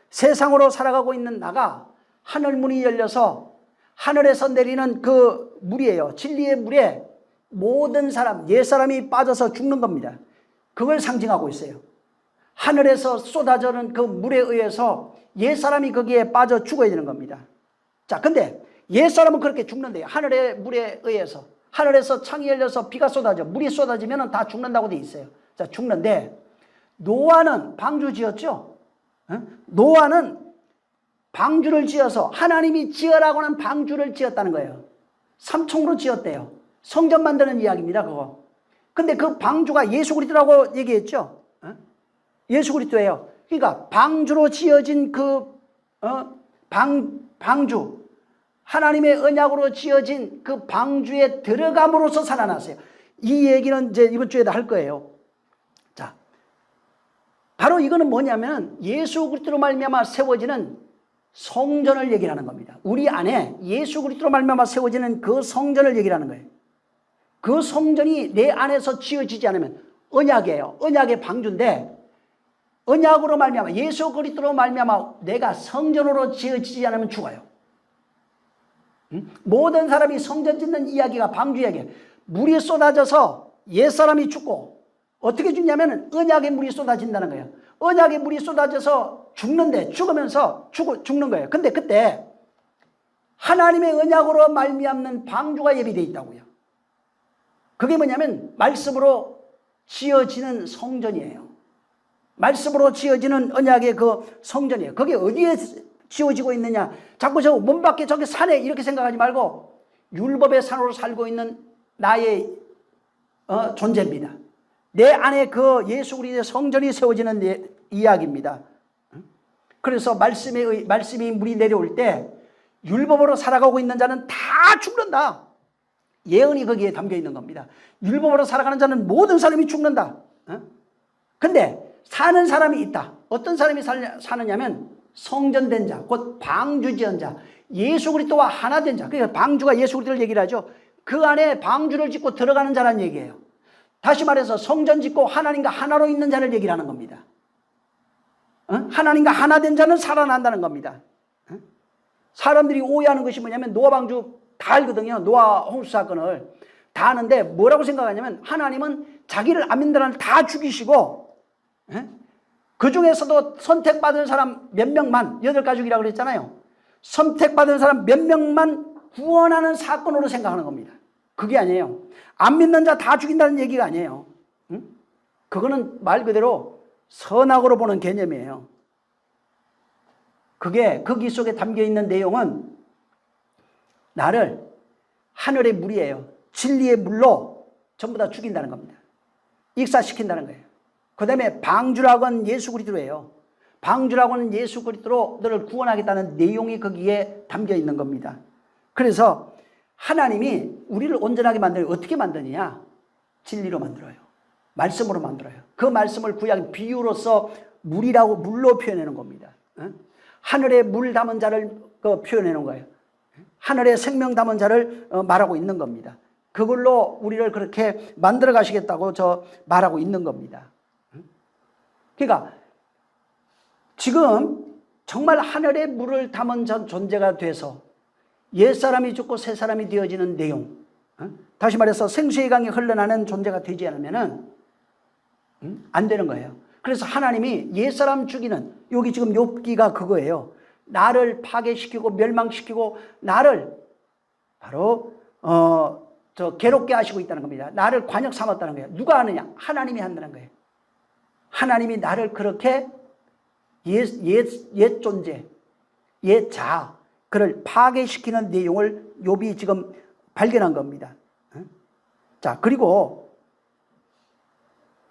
세상으로 살아가고 있는 나가 하늘 문이 열려서 하늘에서 내리는 그 물이에요. 진리의 물에 모든 사람, 옛사람이 빠져서 죽는 겁니다. 그걸 상징하고 있어요. 하늘에서 쏟아져는 그 물에 의해서 옛사람이 거기에 빠져 죽어야 되는 겁니다. 자, 근데 옛사람은 그렇게 죽는데요. 하늘의 물에 의해서. 하늘에서 창이 열려서 비가 쏟아져, 물이 쏟아지면 다 죽는다고 돼 있어요. 자, 죽는데 노아는 방주 지었죠. 노아는 방주를 지어서 하나님이 지으라고 하는 방주를 지었다는 거예요. 삼총으로 지었대요. 성전 만드는 이야기입니다, 그거. 근데 그 방주가 예수 그리스도라고 얘기했죠. 예수 그리스도예요. 그러니까 방주로 지어진 그 방주, 하나님의 언약으로 지어진 그 방주에 들어감으로써 살아났어요. 이 얘기는 이제 이번 주에도 할 거예요. 자, 바로 이거는 뭐냐면 예수 그리스도로 말미암아 세워지는 성전을 얘기하는 겁니다. 우리 안에 예수 그리스도로 말미암아 세워지는 그 성전을 얘기하는 거예요. 그 성전이 내 안에서 지어지지 않으면 언약이에요. 언약의 방주인데 언약으로 말미암아 예수 그리스도로 말미암아 내가 성전으로 지어지지 않으면 죽어요. 모든 사람이 성전 짓는 이야기가 방주 이야기예요. 물이 쏟아져서 옛사람이 죽고 어떻게 죽냐면 언약의 물이 쏟아진다는 거예요. 언약의 물이 쏟아져서 죽는데 죽으면서 죽는 거예요. 근데 그때 하나님의 언약으로 말미암는 방주가 예비되어 있다고요. 그게 뭐냐면 말씀으로 지어지는 성전이에요. 말씀으로 지어지는 언약의 그 성전이에요. 그게 어디에 지어지고 있느냐. 자꾸 저 몸 밖에 저기 산에 이렇게 생각하지 말고 율법의 산으로 살고 있는 나의 존재입니다. 내 안에 그 예수 그리스도의 성전이 세워지는 이야기입니다. 그래서 말씀이 물이 내려올 때 율법으로 살아가고 있는 자는 다 죽는다. 예언이 거기에 담겨 있는 겁니다. 율법으로 살아가는 자는 모든 사람이 죽는다. 근데 사는 사람이 있다. 어떤 사람이 사느냐면 성전된 자, 곧 방주 지은 자, 예수 그리스도와 하나 된 자. 그러니까 방주가 예수 그리스도를 얘기를 하죠. 그 안에 방주를 짓고 들어가는 자라는 얘기예요. 다시 말해서 성전 짓고 하나님과 하나로 있는 자를 얘기를 하는 겁니다. 하나님과 하나 된 자는 살아난다는 겁니다. 사람들이 오해하는 것이 뭐냐면 노아 방주 다 알거든요. 노아 홍수 사건을 다 아는데 뭐라고 생각하냐면 하나님은 자기를 안 믿는 사람을 다 죽이시고 그 중에서도 선택받은 사람 몇 명만 8가족이라고 그랬잖아요. 선택받은 사람 몇 명만 구원하는 사건으로 생각하는 겁니다. 그게 아니에요. 안 믿는 자 다 죽인다는 얘기가 아니에요. 그거는 말 그대로 선악으로 보는 개념이에요. 그게 거기 속에 담겨있는 내용은 나를 하늘의 물이에요. 진리의 물로 전부 다 죽인다는 겁니다. 익사시킨다는 거예요. 그 다음에 방주라고 하는 예수 그리스도예요. 방주라고 하는 예수 그리스도로 너를 구원하겠다는 내용이 거기에 담겨 있는 겁니다. 그래서 하나님이 우리를 온전하게 만들어요. 어떻게 만드느냐? 진리로 만들어요. 말씀으로 만들어요. 그 말씀을 구약 비유로서 물로 표현하는 겁니다. 하늘에 물 담은 자를 표현하는 거예요. 하늘에 생명 담은 자를 말하고 있는 겁니다. 그걸로 우리를 그렇게 만들어 가시겠다고 말하고 있는 겁니다. 그러니까 지금 정말 하늘에 물을 담은 존재가 돼서 옛사람이 죽고 새사람이 되어지는 내용, 다시 말해서 생수의 강이 흘러나는 존재가 되지 않으면 안 되는 거예요. 그래서 하나님이 옛사람 죽이는, 여기 지금 욥기가 그거예요. 나를 파괴시키고 멸망시키고 나를 바로 괴롭게 하시고 있다는 겁니다. 나를 관역 삼았다는 거예요. 누가 하느냐? 하나님이 한다는 거예요. 하나님이 나를 그렇게 옛 존재, 옛 자, 그를 파괴시키는 내용을 욥이 지금 발견한 겁니다. 자, 그리고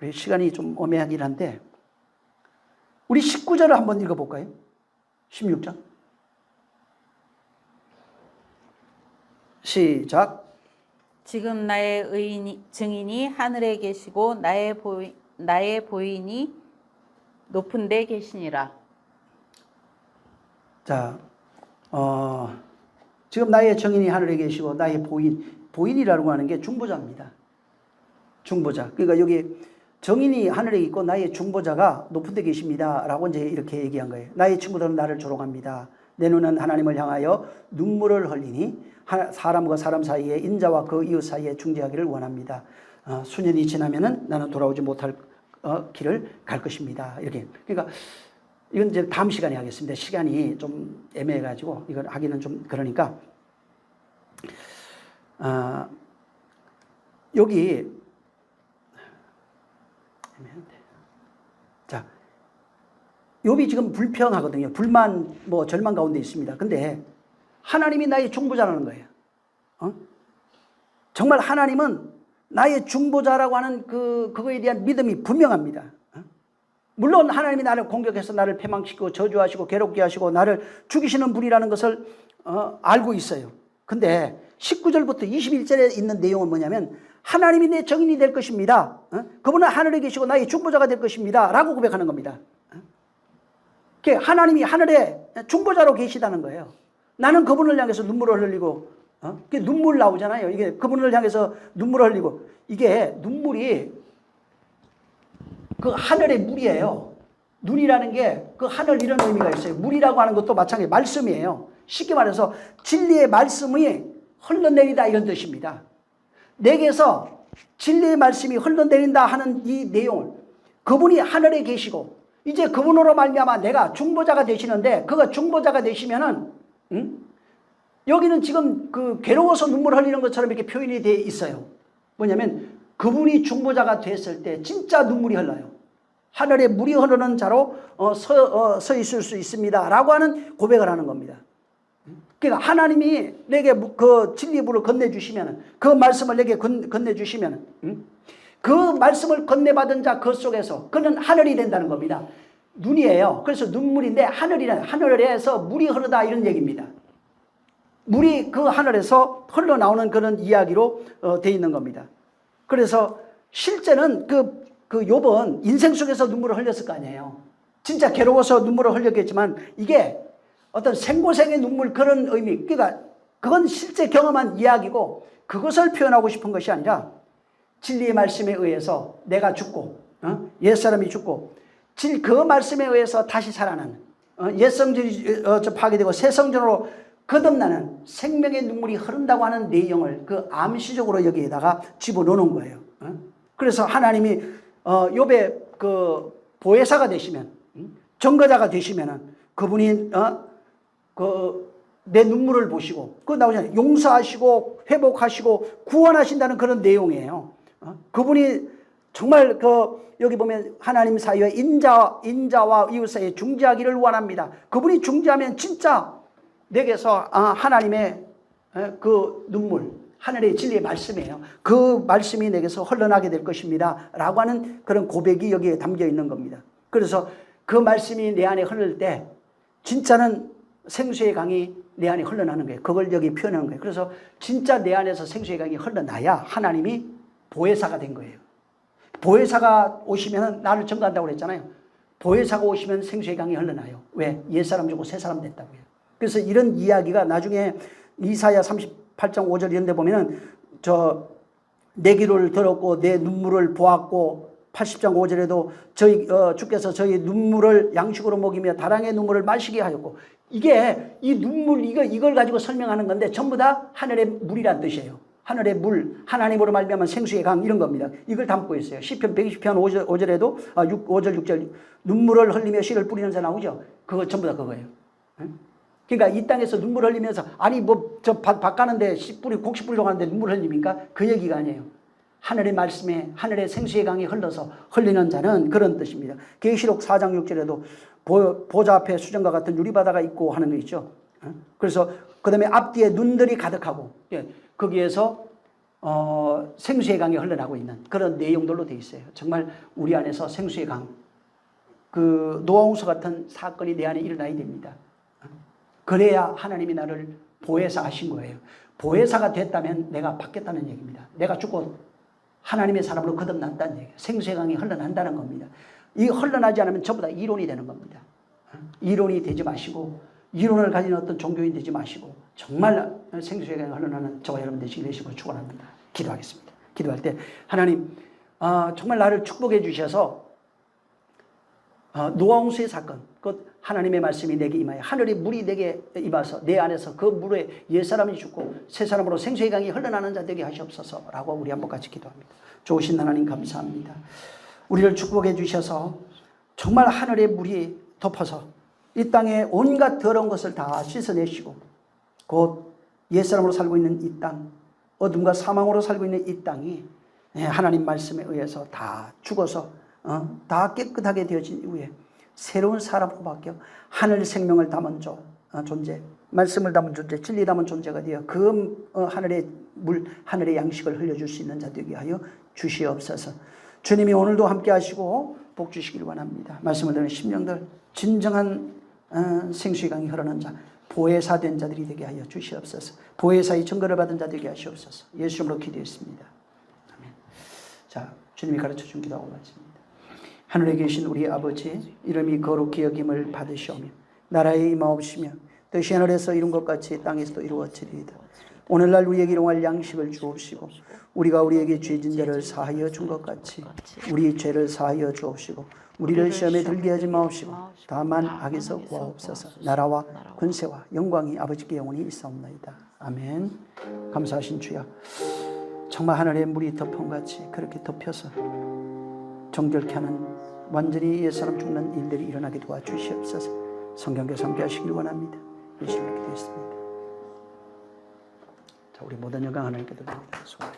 우리 시간이 좀 애매하긴 한데 우리 19절을 한번 읽어볼까요? 16장 시작. 지금 나의 증인이 하늘에 계시고 나의 보인이 높은 데 계시니라. 자, 지금 나의 증인이 하늘에 계시고 나의 보인이라고 하는 게 중보자입니다. 중보자. 그러니까 여기 정인이 하늘에 있고 나의 중보자가 높은 데 계십니다 라고 이제 이렇게 얘기한 거예요. 나의 친구들은 나를 조롱합니다. 내 눈은 하나님을 향하여 눈물을 흘리니 사람과 사람 사이에 인자와 그 이웃 사이에 중재하기를 원합니다. 수년이 지나면은 나는 돌아오지 못할 길을 갈 것입니다. 이렇게. 그러니까 이건 이제 다음 시간에 하겠습니다. 시간이 좀 애매해가지고 이걸 하기는 좀 그러니까 여기 자, 욥이 지금 불평하거든요. 불만, 절망 가운데 있습니다. 근데 하나님이 나의 중보자라는 거예요. 정말 하나님은 나의 중보자라고 하는 그거에 대한 믿음이 분명합니다. 물론 하나님이 나를 공격해서 나를 패망시키고 저주하시고 괴롭게 하시고 나를 죽이시는 분이라는 것을 알고 있어요. 근데 19절부터 21절에 있는 내용은 뭐냐면 하나님이 내 정인이 될 것입니다. 그분은 하늘에 계시고 나의 중보자가 될 것입니다 라고 고백하는 겁니다. 하나님이 하늘에 중보자로 계시다는 거예요. 나는 그분을 향해서 눈물을 흘리고 눈물 나오잖아요. 이게 그분을 향해서 눈물을 흘리고 이게 눈물이 그 하늘의 물이에요. 눈이라는 게 그 하늘 이런 의미가 있어요. 물이라고 하는 것도 마찬가지 말씀이에요. 쉽게 말해서 진리의 말씀이 흘러내리다 이런 뜻입니다. 내게서 진리의 말씀이 흘러내린다 하는 이 내용을 그분이 하늘에 계시고 이제 그분으로 말미암아 내가 중보자가 되시는데 그가 중보자가 되시면은 여기는 지금 그 괴로워서 눈물 흘리는 것처럼 이렇게 표현이 되어 있어요. 뭐냐면 그분이 중보자가 됐을 때 진짜 눈물이 흘러요. 하늘에 물이 흐르는 자로 서 있을 수 있습니다 라고 하는 고백을 하는 겁니다. 그러니까 하나님이 내게 그 진리의 물을 건네주시면 그 말씀을 내게 건네주시면 그 말씀을 건네받은 자 그 속에서 그는 하늘이 된다는 겁니다. 눈이에요. 그래서 눈물인데 하늘에서 물이 흐르다 이런 얘기입니다. 물이 그 하늘에서 흘러나오는 그런 이야기로 되어 있는 겁니다. 그래서 실제는 그 욥은 인생 속에서 눈물을 흘렸을 거 아니에요. 진짜 괴로워서 눈물을 흘렸겠지만 이게 어떤 생고생의 눈물 그런 의미, 그러니까 그건 실제 경험한 이야기고 그것을 표현하고 싶은 것이 아니라 진리의 말씀에 의해서 내가 죽고 옛사람이 죽고 그 말씀에 의해서 다시 살아나는 옛성전이 파괴되고 새 성전으로 거듭나는 생명의 눈물이 흐른다고 하는 내용을 그 암시적으로 여기에다가 집어넣는 거예요. 그래서 하나님이 욥의 그 보혜사가 되시면 전거자가 되시면은 그분이 내 눈물을 보시고 그 나오잖아요. 용서하시고 회복하시고 구원하신다는 그런 내용이에요. 그분이 정말 여기 보면 하나님 사이에 인자와 이웃 사이에 중재하기를 원합니다. 그분이 중재하면 진짜 내게서 하나님의 그 눈물, 하늘의 진리의 말씀이에요. 그 말씀이 내게서 흘러나게 될 것입니다 라고 하는 그런 고백이 여기에 담겨 있는 겁니다. 그래서 그 말씀이 내 안에 흐를 때 진짜는 생수의 강이 내 안에 흘러나는 거예요. 그걸 여기 표현하는 거예요. 그래서 진짜 내 안에서 생수의 강이 흘러나야 하나님이 보혜사가 된 거예요. 보혜사가 오시면 나를 증거한다고 그랬잖아요. 보혜사가 오시면 생수의 강이 흘러나요. 왜? 옛사람 죽고 새사람 됐다고요. 그래서 이런 이야기가 나중에 이사야 38장 5절 이런 데 보면은 내 귀를 들었고 내 눈물을 보았고 80장 5절에도 주께서 저희 눈물을 양식으로 먹이며 다랑의 눈물을 마시게 하였고 이게 이 눈물 이걸 가지고 설명하는 건데 전부 다 하늘의 물이란 뜻이에요. 하늘의 물, 하나님으로 말미암아 생수의 강 이런 겁니다. 이걸 담고 있어요. 시편 120편 5절에도 5절 6절 눈물을 흘리며 씨를 뿌리는 자 나오죠. 그거 전부 다 그거예요. 그러니까 이 땅에서 눈물 흘리면서 아니 밭 가는데 곡식 뿌리려고 하는데 눈물 흘립니까? 그 얘기가 아니에요. 하늘의 말씀에 하늘의 생수의 강이 흘러서 흘리는 자는 그런 뜻입니다. 계시록 4장 6절에도 보좌 앞에 수정과 같은 유리바다가 있고 하는 거 있죠. 그래서 그 다음에 앞뒤에 눈들이 가득하고 거기에서 생수의 강이 흘러나고 있는 그런 내용들로 되어 있어요. 정말 우리 안에서 생수의 강, 그 노아홍수 같은 사건이 내 안에 일어나야 됩니다. 그래야 하나님이 나를 보혜사 하신 거예요. 보혜사가 됐다면 내가 바뀌었다는 얘기입니다. 내가 죽고 하나님의 사람으로 거듭난다는 얘기예요. 생수의 강이 흘러난다는 겁니다. 이 흘러나지 않으면 전부 다 이론이 되는 겁니다. 이론이 되지 마시고 이론을 가진 어떤 종교인 되지 마시고 정말 생수의 강이 흘러나는 저와 여러분 되시길 예수님으로 축원합니다. 기도하겠습니다. 기도할 때 하나님 정말 나를 축복해 주셔서 노아홍수의 사건 그 하나님의 말씀이 내게 임하여 하늘의 물이 내게 임하서 내 안에서 그 물에 옛사람이 죽고 새사람으로 생수의 강이 흘러나는 자 되게 하시옵소서라고 우리 한번 같이 기도합니다. 좋으신 하나님 감사합니다. 우리를 축복해 주셔서 정말 하늘의 물이 덮어서 이 땅에 온갖 더러운 것을 다 씻어내시고 곧 옛사람으로 살고 있는 이 땅, 어둠과 사망으로 살고 있는 이 땅이 하나님 말씀에 의해서 다 죽어서 다 깨끗하게 되어진 이후에 새로운 사람으로 바뀌어 하늘 생명을 담은 존재, 말씀을 담은 존재, 진리 담은 존재가 되어 그 하늘의 물, 하늘의 양식을 흘려줄 수 있는 자 되게 하여 주시옵소서. 주님이 오늘도 함께 하시고 복 주시길 원합니다. 말씀을 듣는 심령들 진정한 생수의 강이 흐르는 자, 보혜사 된 자들이 되게 하여 주시옵소서. 보혜사의 증거를 받은 자 되게 하시옵소서. 예수 이름으로 기도했습니다. 아멘. 자, 주님이 가르쳐 준 기도하고 마칩니다. 하늘에 계신 우리 아버지 이름이 거룩히 여김을 받으시오며 나라에 임하옵시며 뜻이 하늘에서 이룬 것 같이 땅에서도 이루어지리이다. 오늘날 우리에게 일용할 양식을 주옵시고 우리가 우리에게 죄진 자를 사하여 준 것 같이 우리 죄를 사하여 주옵시고 우리를 시험에 들게 하지 마옵시고 다만 악에서 구하옵소서. 나라와 권세와 영광이 아버지께 영원히 있사옵나이다. 아멘. 감사하신 주여, 정말 하늘의 물이 덮음같이 그렇게 덮여서 정결케 하는 완전히 옛사람 죽는 일들이 일어나게 도와주시옵소서. 성경교사 함께 하시길 원합니다. 예수님께 기도했습니다. 자, 우리 모든 영광 하나님께 드립니다. 수고하십시오.